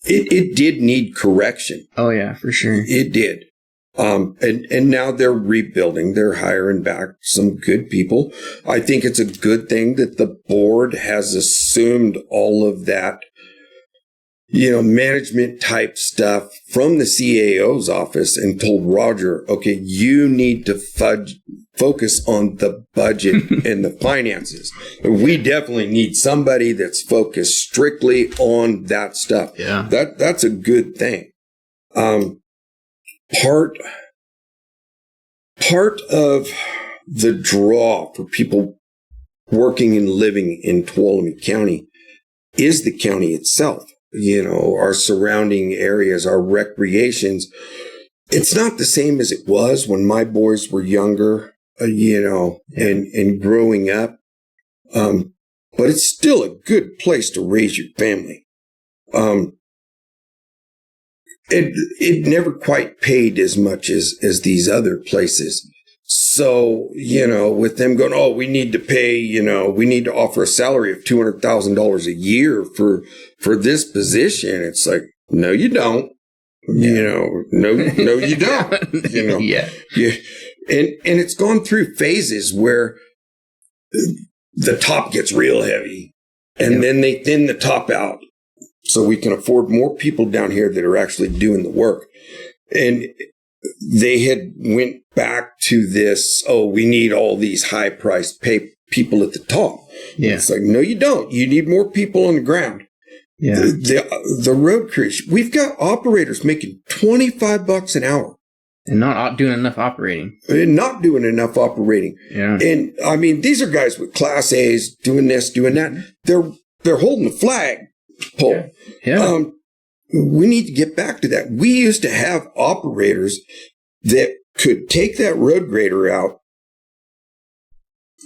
it did need correction. Oh, yeah, for sure. It did. And now they're rebuilding. They're hiring back some good people. I think it's a good thing that the board has assumed all of that, management type stuff from the CAO's office and told Roger, okay, you need to focus on the budget and the finances. We definitely need somebody that's focused strictly on that stuff. Yeah. That's a good thing. Part of the draw for people working and living in Tuolumne County is the county itself. Our surrounding areas, our recreations. It's not the same as it was when my boys were younger, and growing up. But it's still a good place to raise your family. It never quite paid as much as these other places. So, with them going, oh, we need to pay, we need to offer a salary of $200,000 a year for this position. It's like, no, you don't. No, you don't. Yeah. And it's gone through phases where the top gets real heavy and then they thin the top out so we can afford more people down here that are actually doing the work. And they had went back to this, oh, we need all these high-priced people at the top. Yeah. It's like, no, you don't. You need more people on the ground. Yeah. The road crews, we've got operators making $25 an hour. And not doing enough operating. Yeah. And, I mean, these are guys with Class A's doing this, doing that. They're holding the flag pole. Yeah. We need to get back to that. We used to have operators that could take that road grader out,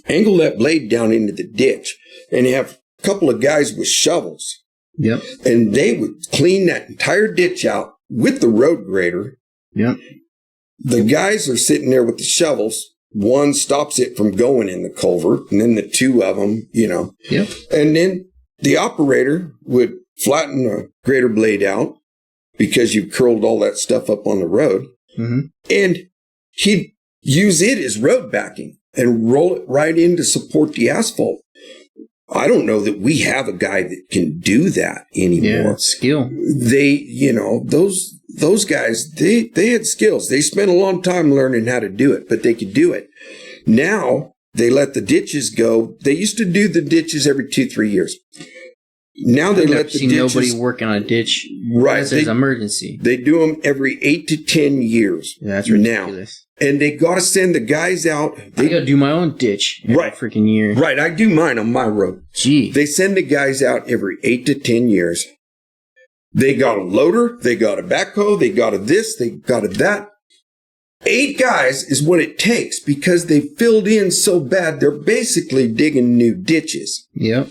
angle that blade down into the ditch, and have a couple of guys with shovels. Yep. And they would clean that entire ditch out with the road grader. Yep. The guys are sitting there with the shovels. One stops it from going in the culvert, and then the two of them, Yep. And then the operator would flatten the grader blade out because you curled all that stuff up on the road. Mm-hmm. And he'd use it as road backing and roll it right in to support the asphalt. I don't know that we have a guy that can do that anymore. Yeah, skill. Those guys, they had skills. They spent a long time learning how to do it, but they could do it. Now they let the ditches go. They used to do the ditches every 2-3 years. Now they let the ditches. Nobody working on a ditch. Right. Unless there's emergency. They do them every 8 to 10 years. Yeah, that's ridiculous. Now. And they got to send the guys out. I got to do my own ditch every freaking year. Right. I do mine on my road. Gee. They send the guys out every 8 to 10 years. They got a loader. They got a backhoe. They got a this. They got a that. 8 guys is what it takes because they filled in so bad. They're basically digging new ditches. Yep.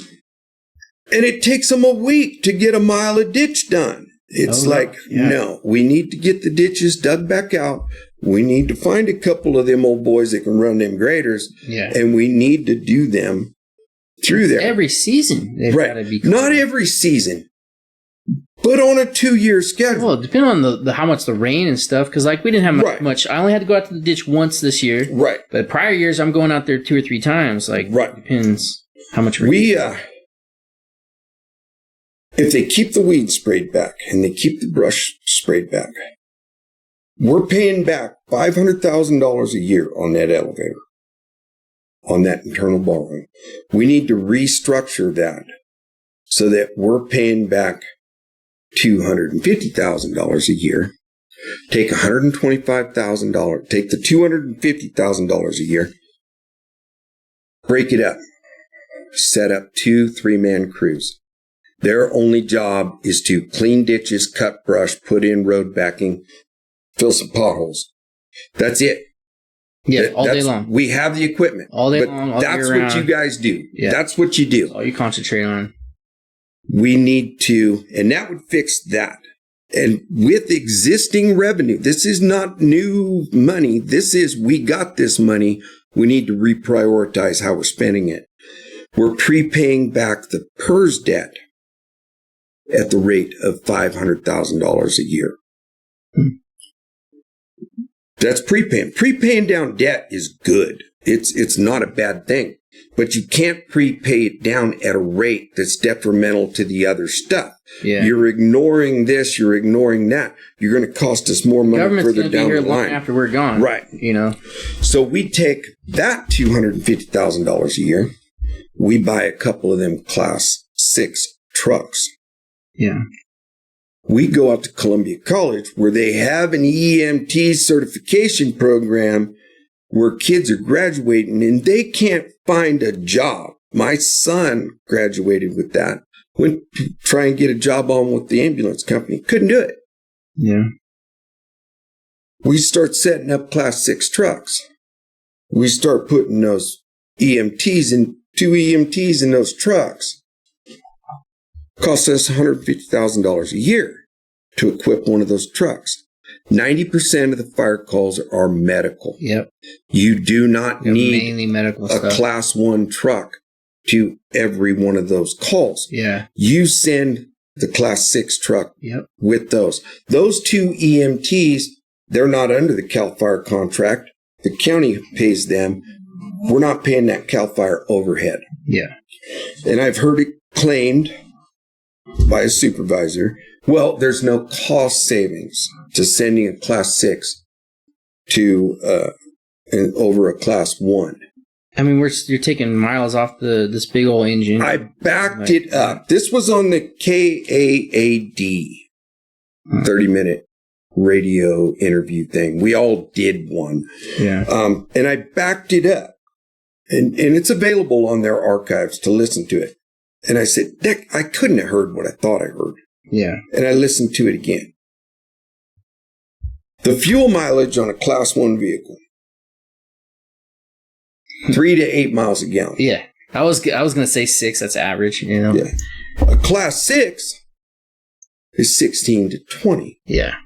And it takes them a week to get a mile of ditch done. It's no, we need to get the ditches dug back out. We need to find a couple of them old boys that can run them graders. Yeah. And we need to do them through there. Every season. Right. Not every season, but on a 2-year schedule. Well, depending on the how much the rain and stuff, because we didn't have much. I only had to go out to the ditch once this year. Right. But prior years, I'm going out there 2 or 3 times. Depends how much rain. If they keep the weed sprayed back and they keep the brush sprayed back, we're paying back $500,000 a year on that elevator, on that internal borrowing. We need to restructure that so that we're paying back $250,000 a year. Take $125,000, take the $250,000 a year, break it up, set up 2 3-man crews. Their only job is to clean ditches, cut brush, put in road backing, fill some potholes. That's it. Yeah, all day long. We have the equipment. All day long, all that's year what round. you guys do. Yeah. That's what you do. That's all you concentrate on. We need to, and that would fix that. And with existing revenue, this is not new money. This is, we got this money. We need to reprioritize how we're spending it. We're prepaying back the PERS debt at the rate of $500,000 a year. That's prepaying. Prepaying down debt is good. It's not a bad thing. But you can't prepay it down at a rate that's detrimental to the other stuff. Yeah. You're ignoring this, you're ignoring that. You're going to cost us more money further down the line. Long after we're gone. Right. So we take that $250,000 a year. We buy a couple of them Class 6 trucks. Yeah. We go out to Columbia College where they have an EMT certification program where kids are graduating and they can't find a job. My son graduated with that. Went to try and get a job on with the ambulance company. Couldn't do it. Yeah. We start setting up Class 6 trucks. We start putting those EMTs in, 2 EMTs in those trucks. Costs us $150,000 a year to equip one of those trucks. 90% of the fire calls are medical. Yep. You do not need mainly medical a stuff. Class 1 truck to every one of those calls. Yeah. You send the Class 6 truck with those. Those 2 EMTs, they're not under the CAL FIRE contract. The county pays them. We're not paying that CAL FIRE overhead. Yeah. And I've heard it claimed by a supervisor, well, there's no cost savings to sending a Class 6 to over a Class 1. I mean, you're taking miles off this big old engine. I backed it up. This was on the KAAD 30-minute radio interview thing. We all did one. Yeah. And I backed it up. And it's available on their archives to listen to it. And I said, Dick, I couldn't have heard what I thought I heard. Yeah. And I listened to it again. The fuel mileage on a Class 1 vehicle, 3 to 8 miles a gallon. Yeah. I was going to say 6. That's average, Yeah. A Class 6 is 16 to 20. Yeah.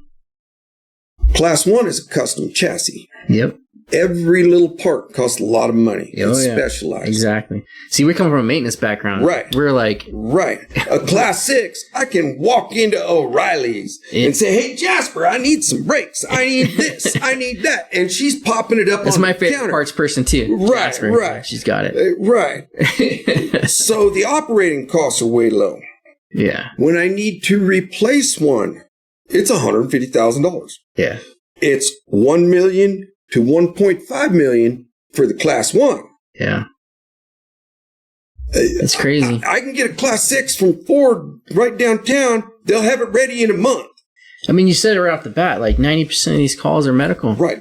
Class 1 is a custom chassis. Yep. Every little part costs a lot of money. It's specialized. Exactly. See, we come from a maintenance background. Right. We're like... Right. A class 6, I can walk into O'Reilly's and say, hey, Jasper, I need some brakes. I need this. I need that. And she's popping it up on the counter. That's my favorite parts person, too. Right, Jasper. right. She's got it. Right. So the operating costs are way low. Yeah. When I need to replace one, it's $150,000. Yeah. It's $1 million to $1.5 million for the class 1. Yeah. It's crazy. I can get a class 6 from Ford right downtown. They'll have it ready in a month. I mean, you said it right off the bat, like 90% of these calls are medical. Right.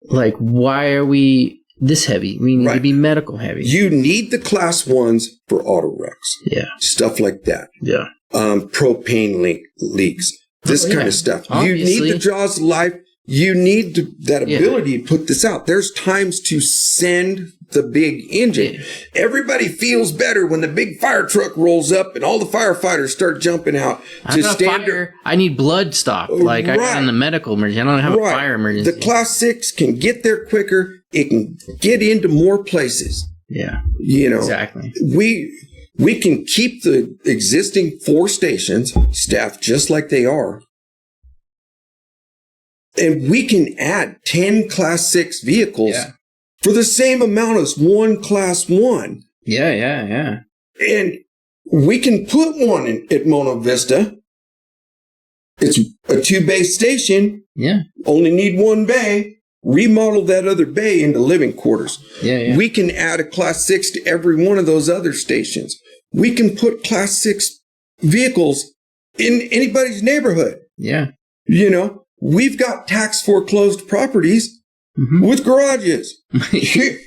Like, why are we this heavy? We need to be medical heavy. You need the class 1s for auto wrecks. Yeah. Stuff like that. Yeah. Propane leaks. This kind of stuff. Obviously. You need the jaws of life. You need that ability to put this out. There's times to send the big engine. Yeah. Everybody feels better when the big fire truck rolls up and all the firefighters start jumping out. I need blood stop. Like I got in the medical emergency. I don't have a fire emergency. The class 6 can get there quicker. It can get into more places. Yeah. Exactly. We can keep the existing 4 stations staffed just like they are. And we can add 10 class 6 vehicles for the same amount as 1 class 1. Yeah. And we can put one at Mona Vista. It's a 2-bay station. Yeah. Only need 1 bay. Remodel that other bay into living quarters. Yeah. We can add a class 6 to every one of those other stations. We can put class 6 vehicles in anybody's neighborhood. Yeah. We've got tax foreclosed properties with garages. Here's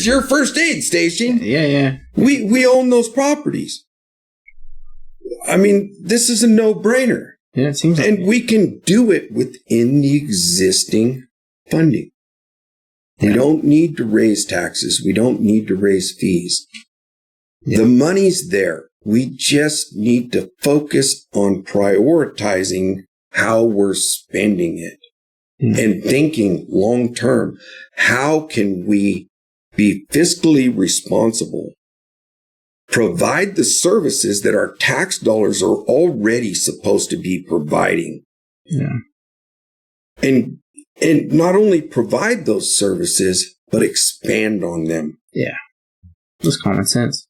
your first aid station. Yeah. We own those properties. I mean, this is a no-brainer. Yeah, it seems like and we can do it within the existing funding. Yeah. We don't need to raise taxes. We don't need to raise fees. Yeah. The money's there. We just need to focus on prioritizing how we're spending it and thinking long term. How can we be fiscally responsible, provide the services that our tax dollars are already supposed to be providing, and not only provide those services but expand on them? Yeah, that's common sense.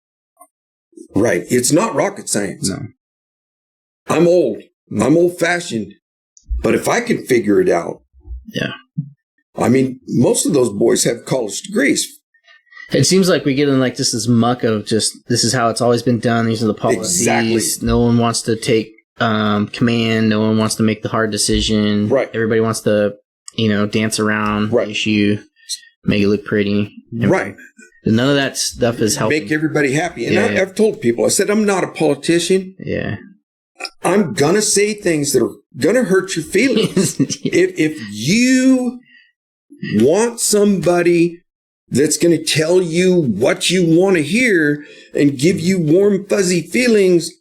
Right. It's not rocket science. No. I'm old. I'm old-fashioned. But if I can figure it out. Yeah. I mean, most of those boys have college degrees. It seems like we get in like this muck of just, this is how it's always been done. These are the policies. Exactly. No one wants to take command. No one wants to make the hard decision. Right. Everybody wants to, dance around the issue, make it look pretty. Right. None of that stuff is helping. Make everybody happy. And I've told people, I said, I'm not a politician. Yeah. I'm going to say things that are going to hurt your feelings. If you want somebody that's going to tell you what you want to hear and give you warm, fuzzy feelings,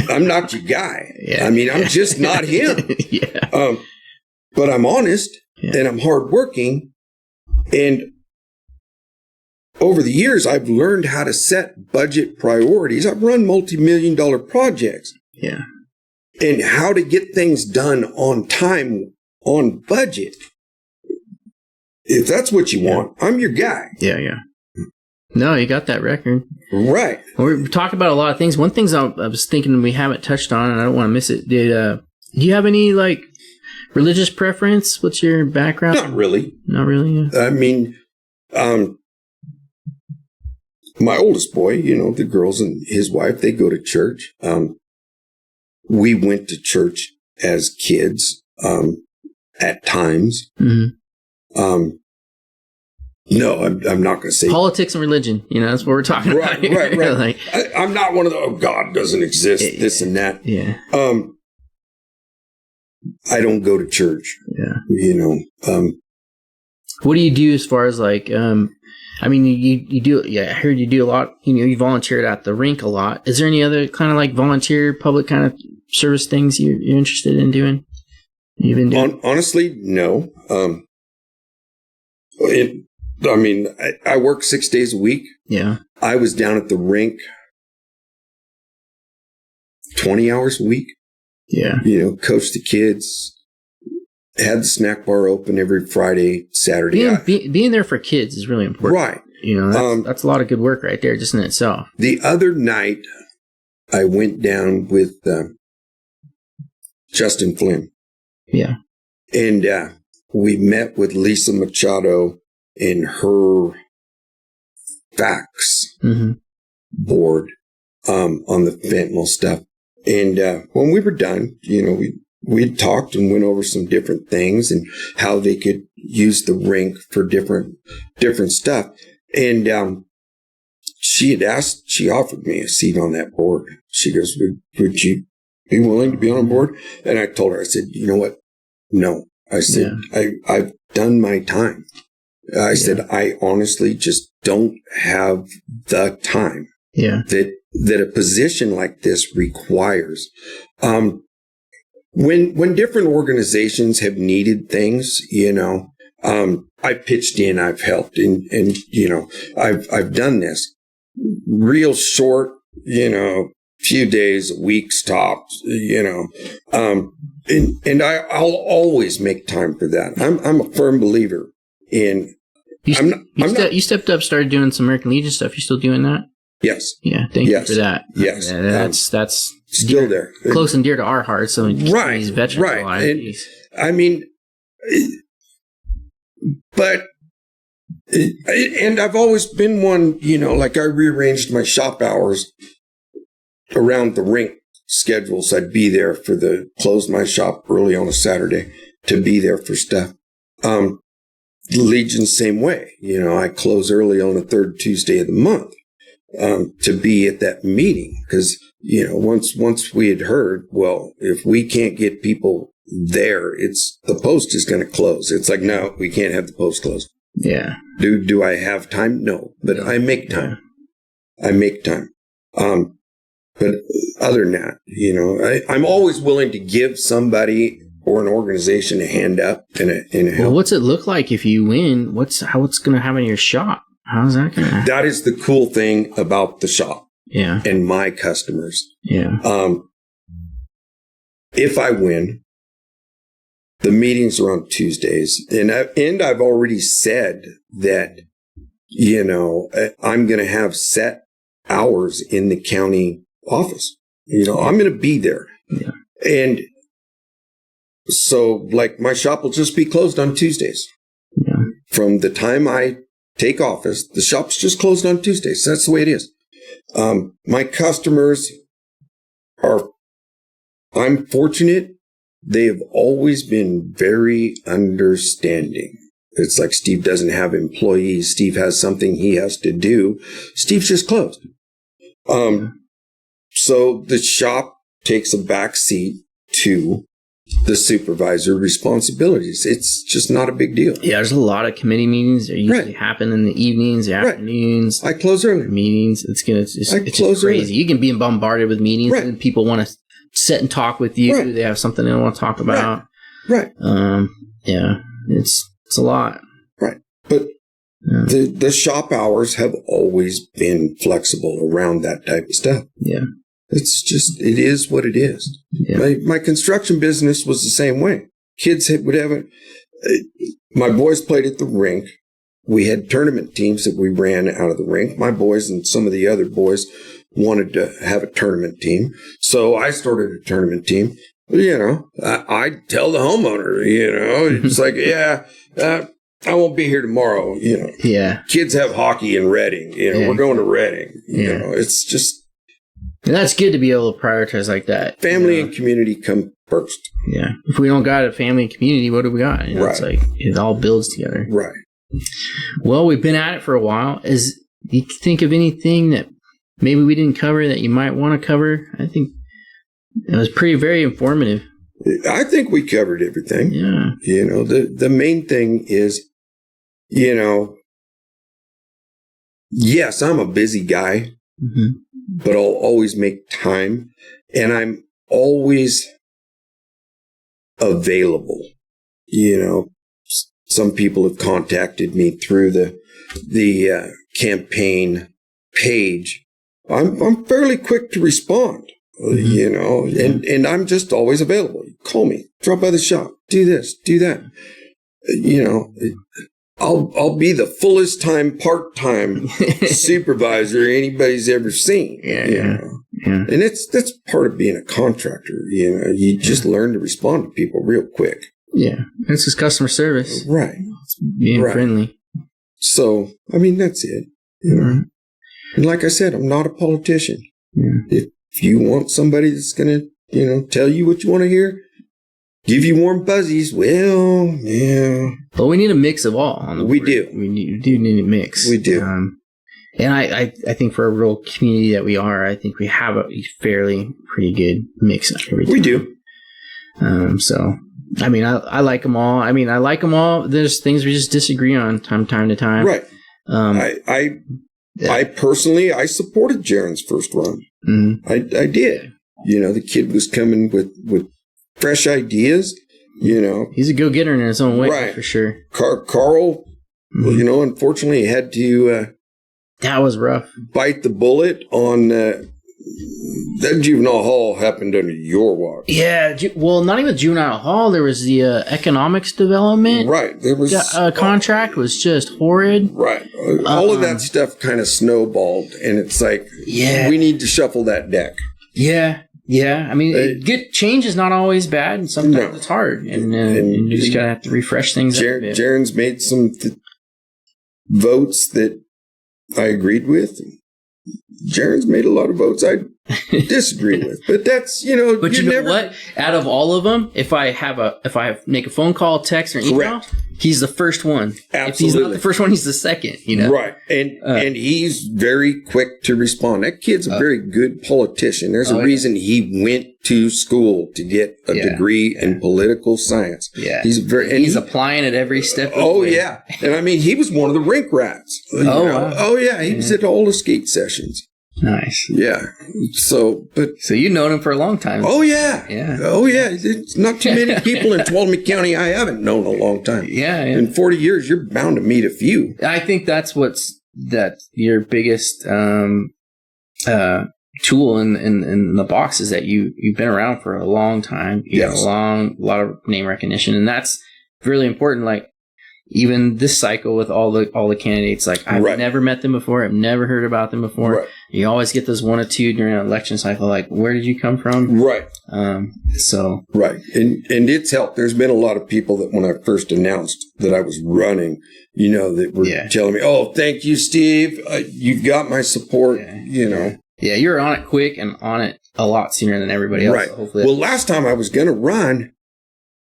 I'm not your guy. Yeah. I mean, I'm just not him. But I'm honest and I'm hardworking. And over the years, I've learned how to set budget priorities. I've run multi-million-dollar projects. Yeah. And how to get things done on time, on budget. If that's what you want, I'm your guy. Yeah. No, you got that record. Right. We're talking about a lot of things. One thing I was thinking we haven't touched on, and I don't want to miss it. Do you have any, religious preference? What's your background? Not really. Not really, yeah. I mean, my oldest boy, the girls and his wife, they go to church. We went to church as kids at times. Mm-hmm. No, I'm not going to say politics and religion. That's what we're talking about. Right. I'm not one of the God doesn't exist, this and that. Yeah. I don't go to church. Yeah. What do you do as far as I mean, you do. Yeah, I heard you do a lot. You volunteered at the rink a lot. Is there any other kind of volunteer, public kind of service things you're interested in doing? You've been doing? Honestly, no. I work 6 days a week. Yeah. I was down at the rink 20 hours a week. Yeah. Coach the kids, had the snack bar open every Friday, Saturday. Being there for kids is really important. Right. That's a lot of good work right there just in itself. The other night, I went down with Justin Flynn. Yeah. And we met with Lisa Machado and her facts board on the fentanyl stuff. And when we were done, we talked and went over some different things and how they could use the rink for different stuff. And she offered me a seat on that board. She goes, would you be willing to be on board? And I told her, I said, you know what? No. I said, I've done my time. I said, I honestly just don't have the time that a position like this requires. When different organizations have needed things, I pitched in, I've helped, and I've done this real short, few days, weeks tops, and I'll always make time for that. I'm a firm believer in. You stepped up, started doing some American Legion stuff. You still doing that? Yes. Yeah. Thank you for that. Yes. That's still there, close and dear to our hearts. So right, these veterans right. And I've always been one. Like I rearranged my shop hours around the rink schedules. I'd be there close my shop early on a Saturday to be there for stuff. Legion, same way. I close early on the third Tuesday of the month to be at that meeting because, once we had heard, well, if we can't get people there, the post is going to close. It's like, no, we can't have the post closed. Yeah. Do I have time? No, but I make time. I make time. But other than that, I'm always willing to give somebody or an organization a hand up and a help. Well, what's it look like if you win? What's going to happen in your shop? How's that going to happen? That is the cool thing about the shop. Yeah. And my customers. Yeah. If I win, the meetings are on Tuesdays, and I've already said that, I'm going to have set hours in the county office. I'm going to be there. Yeah. And so, like, my shop will just be closed on Tuesdays. Yeah. From the time I take office, the shop's just closed on Tuesdays. That's the way it is. My customers I'm fortunate. They have always been very understanding. It's like Steve doesn't have employees. Steve has something he has to do. Steve's just closed. So the shop takes a back seat to the supervisor responsibilities. It's just not a big deal. Yeah, there's a lot of committee meetings. They usually happen in the evenings, the afternoons. I close early. Meetings. It's just crazy. Early. You can be bombarded with meetings and people want to sit and talk with you. They have something they want to talk about. Right. Yeah, it's a lot. Right. But the shop hours have always been flexible around that type of stuff. Yeah. It is what it is. Yeah. My construction business was the same way. Kids would have my boys played at the rink. We had tournament teams that we ran out of the rink. My boys and some of the other boys wanted to have a tournament team. So I started a tournament team. I'd tell the homeowner, it's like, I won't be here tomorrow. Yeah. Kids have hockey in Reading. We're going to Reading. It's just. And that's good to be able to prioritize like that. Family and community come first. Yeah. If we don't got a family and community, what do we got? It's like it all builds together. Right. Well, we've been at it for a while. Do you think of anything that maybe we didn't cover that you might want to cover? I think it was very informative. I think we covered everything. Yeah. The main thing is, yes, I'm a busy guy. Mm-hmm. But I'll always make time, and I'm always available. some people have contacted me through the campaign page. I'm fairly quick to respond, you know, and I'm just always available. Call me, drop by the shop, do this, do that. You know, I'll be the fullest time, part-time supervisor anybody's ever seen. Yeah. And that's part of being a contractor. You know, you just learn to respond to people real quick. Yeah. This is customer service. Right. It's being friendly. So, I mean, that's it. You know? And like I said, I'm not a politician. If you want somebody that's going to, you know, tell you what you want to hear, give you warm fuzzies, well, yeah. But we need a mix of all. We do. We do need a mix. We do. And I think for a rural community that we are, I think we have a fairly pretty good mix of everything. We do. So, I mean, I like them all. I mean, I like them all. There's things we just disagree on time to time. Right. I personally, I supported Jaron's first run. I did. You know, the kid was coming with fresh ideas, you know. He's a go-getter in his own way, for sure. Carl, well, you know, unfortunately had to... that was rough. Bite the bullet on... that juvenile hall happened under your watch. Yeah, well, not even juvenile hall. There was the economics development. Right. There was contract was just horrid. Right. All of that stuff kind of snowballed, and it's like, we need to shuffle that deck. Yeah. I mean, good change is not always bad, and sometimes it's hard, and you just gotta have to refresh things. Jaron's made some votes that I agreed with. Jaron's made a lot of votes I disagree with, but that's, you know. But you know what? Out of all of them, if I make a phone call, text, or email, he's the first one. Absolutely. If he's not the first one, he's the second. You know, right? And he's very quick to respond. That kid's a very good politician. There's a reason he went to school to get a degree in political science. Yeah, he's applying at every step of the way. Yeah, and I mean, he was one of the rink rats. Wow. He was at all the skate sessions. Nice. Yeah. So you've known him for a long time. Oh yeah. Yeah. Oh yeah. There's not too many people in Tuolumne County I haven't known a long time. Yeah. In 40 years, you're bound to meet a few. I think that's your biggest tool in the box is that you've been around for a long time. You have a lot of name recognition, and that's really important. Like, even this cycle with all the candidates, like, I've never met them before. I've never heard about them before. Right. You always get those one or two during an election cycle. Like, where did you come from? Right. And it's helped. There's been a lot of people that when I first announced that I was running, you know, that were telling me, "Oh, thank you, Steve. You got my support." Yeah. You know. Yeah, you're on it quick and on it a lot sooner than everybody else. Right. So hopefully, last time I was going to run.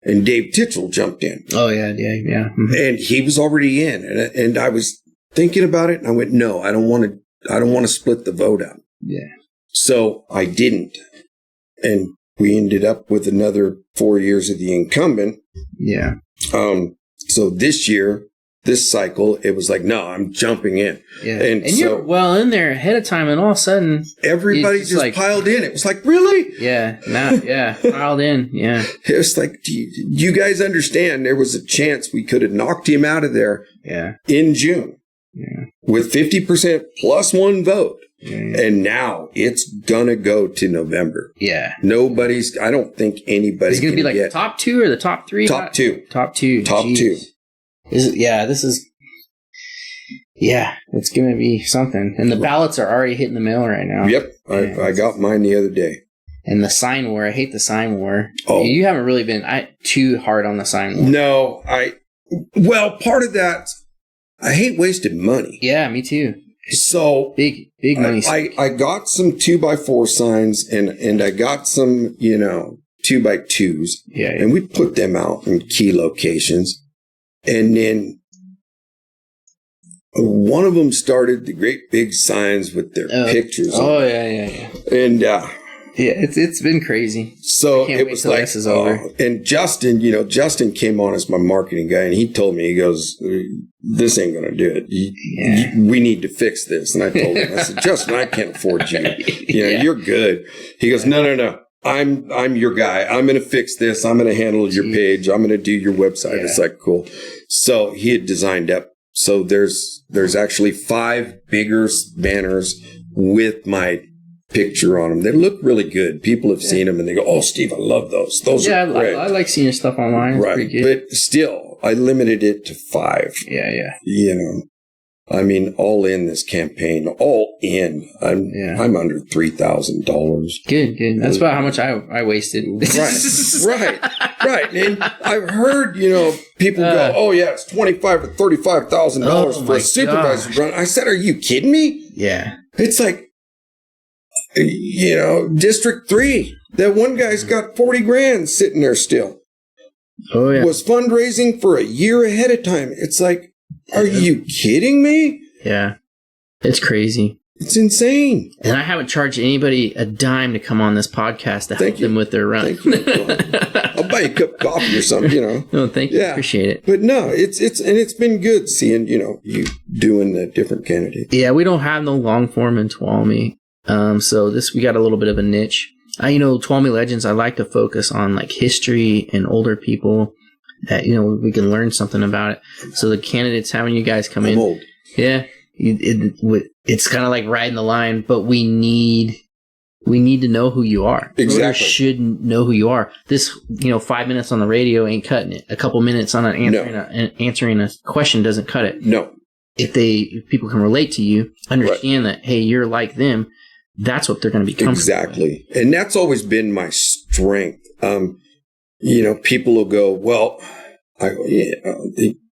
And Dave Titchell jumped in. Oh, yeah. Mm-hmm. And he was already in. And I was thinking about it, and I went, no, I don't want to split the vote up. Yeah. So I didn't. And we ended up with another 4 years of the incumbent. Yeah. So this cycle, it was like, no, I'm jumping in. Yeah. And so, you're well in there ahead of time, and all of a sudden everybody just like, piled in. It was like, really? Yeah. Piled in. Yeah. It was like, do you guys understand there was a chance we could have knocked him out of there in June with 50% plus one vote. And now it's gonna go to November. Yeah. I don't think anybody. It's gonna be like the top two or the top three? Top two. Top two. It's going to be something. And the ballots are already hitting the mail right now. Yep. I got mine the other day. And the sign war. I hate the sign war. Oh. You haven't really been too hard on the sign war. No. Part of that, I hate wasted money. Yeah, me too. So big money. I got some 2x4 signs and I got some, 2x2s. Yeah. And we put them out in key locations. And then one of them started the great big signs with their pictures. Oh, yeah. And it's been crazy. So it was like, this is over. And Justin, Justin came on as my marketing guy, and he told me, he goes, "This ain't going to do it. We need to fix this." And I told him, I said, "Justin, I can't afford you. You're good." He goes, No. I'm your guy. I'm going to fix this. I'm going to handle your page. I'm going to do your website. Yeah. It's like, cool. So he had designed up. So there's actually 5 bigger banners with my picture on them. They look really good. People have seen them and they go, "Oh, Steve, I love those. Those are great." I like seeing your stuff online. It's pretty good. But still, I limited it to 5. Yeah. You know, I mean, all in this campaign, all in. I'm under $3,000. Good. That's about how much I wasted. Right. And I've heard, people go, "Oh yeah, it's $25,000 or $35,000 for a supervisor run." I said, "Are you kidding me?" Yeah. It's like, District 3. That one guy's got 40 grand sitting there still. Oh yeah. Was fundraising for a year ahead of time. It's like, are you kidding me? Yeah. It's crazy. It's insane. And I haven't charged anybody a dime to come on this podcast to help them with their run. Thank you. I'll buy you a cup of coffee or something, No, thank you. Yeah. Appreciate it. But no, it's been good seeing, you doing the different candidates. Yeah, we don't have no long form in Tuolumne. So we got a little bit of a niche. Tuolumne Legends, I like to focus on like history and older people that, we can learn something about it. So the candidates having you guys come in. Old. Yeah. It's kind of like riding the line, but we need to know who you are. Exactly. Voters should know who you are. This, 5 minutes on the radio ain't cutting it. A couple minutes on answering a question doesn't cut it. No. If people can relate to you, understand that, hey, you're like them, that's what they're going to be comfortable Exactly. With. And that's always been my strength. People will go, "Well,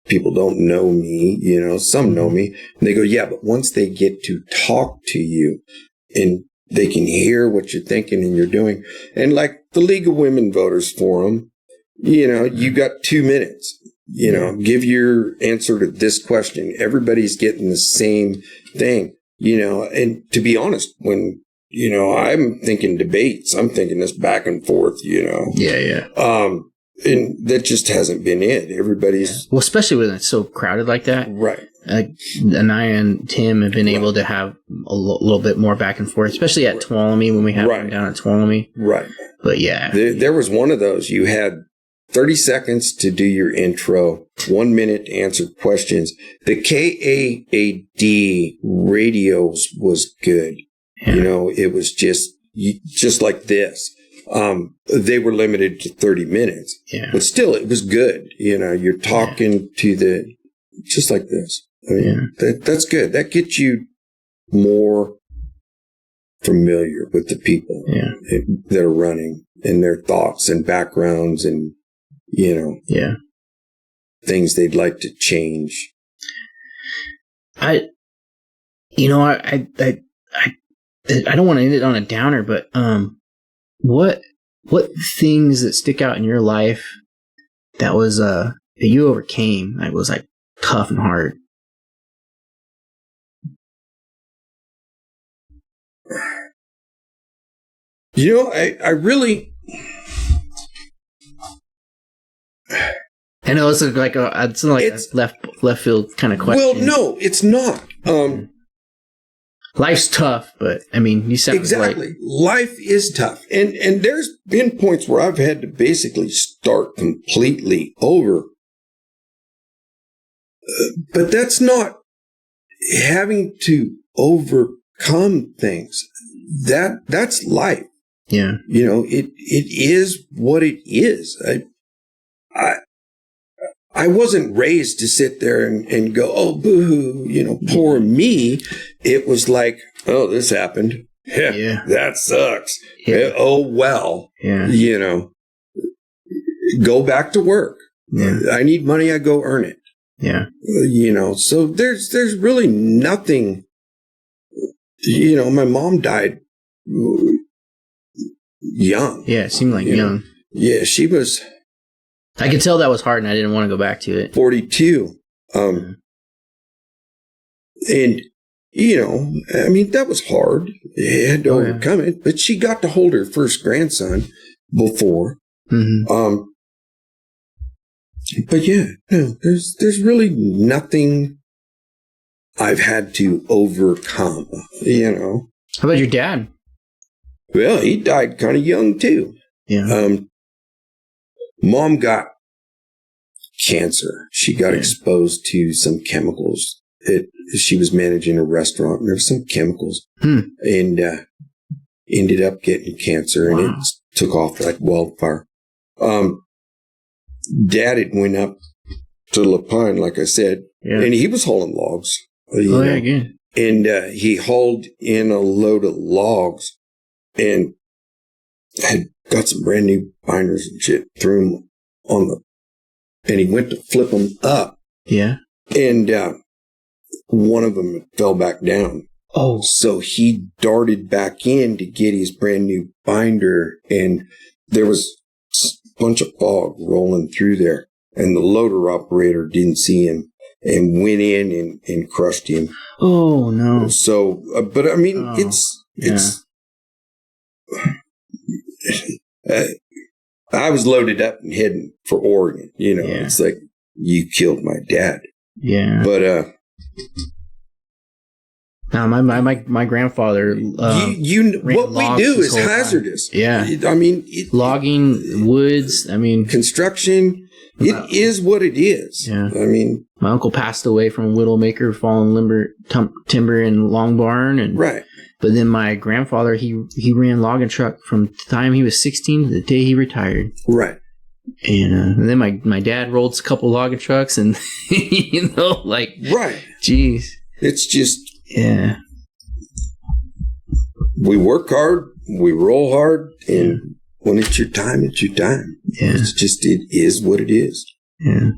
people don't know me, some know me." And they go, "Yeah, but once they get to talk to you and they can hear what you're thinking and you're doing." And like the League of Women Voters Forum, you got 2 minutes, give your answer to this question. Everybody's getting the same thing, and to be honest, when, I'm thinking debates, I'm thinking this back and forth, Yeah. And that just hasn't been it. Everybody's... Well, especially when it's so crowded like that. Right. Anaya and Tim have been able to have a little bit more back and forth, especially at Tuolumne when we have them down at Tuolumne. Right. But yeah. There was one of those. You had 30 seconds to do your intro, 1 minute to answer questions. The KAAD radios was good. Yeah. It was just like this. They were limited to 30 minutes, but still it was good. You're talking to just like this. I mean, that's good. That gets you more familiar with the people that are running and their thoughts and backgrounds and, things they'd like to change. I don't want to end it on a downer, but, what things that stick out in your life that was that you overcame, that was like tough and hard? I really... I know it's like a left field kind of question. Well, no, it's not. Life's tough, but I mean, you sound exactly. Life is tough, and there's been points where I've had to basically start completely over. But that's not having to overcome things. That's life. Yeah. It is what it is. I wasn't raised to sit there and go, "Oh, boo-hoo, poor me." It was like, "Oh, this happened. Yeah. That sucks. Yeah. Oh, well, go back to work. Yeah. I need money. I go earn it." Yeah. So there's really nothing, my mom died young. Yeah. It seemed like young. Yeah. She was... I could tell that was hard and I didn't want to go back to it. 42. And, I mean, that was hard. You had to overcome it. But she got to hold her first grandson before. Mm-hmm. But no, there's really nothing I've had to overcome, How about your dad? Well, he died kind of young too. Yeah. Mom got cancer. She got exposed to some chemicals. She was managing a restaurant, and there were some chemicals, and ended up getting cancer, and it took off like wildfire. Dad had went up to La Pine, like I said, and he was hauling logs. Again. And he hauled in a load of logs and had got some brand new binders and shit, threw them and he went to flip them up. Yeah. And one of them fell back down. Oh. So he darted back in to get his brand new binder, and there was a bunch of fog rolling through there, and the loader operator didn't see him and went in and crushed him. Oh, no. So, but I mean, I was loaded up and heading for Oregon. It's like, you killed my dad. Yeah. But, now, my grandfather. What we do is hazardous. Time. Yeah. I mean, logging woods. I mean, construction. It is what it is. Yeah. I mean, my uncle passed away from Widowmaker, fallen timber in Long Barn, and right. But then my grandfather, he ran logging truck from the time he was 16 to the day he retired. Right. And then my dad rolled a couple logging trucks, and right. Geez, it's just we work hard, we roll hard, and when it's your time, it's your time. Yeah. It's just, it is what it is. Yeah.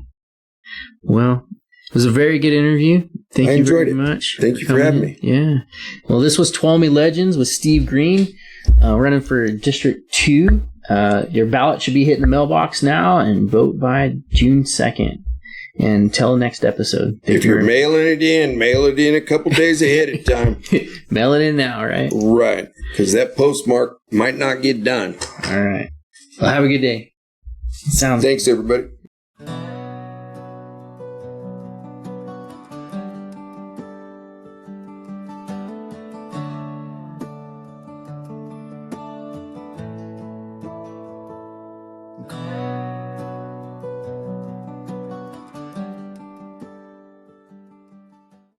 Well, it was a very good interview. Thank you very much. Thank you for having me. Yeah. Well, this was Tuolumne Legends with Steve Green, running for District 2. Your ballot should be hitting the mailbox now, and vote by June 2nd. And until next episode. If you're mailing it in, mail it in a couple days ahead of time. Mail it in now, right? Right. Because that postmark might not get done. All right. Well, have a good day. Thanks, everybody.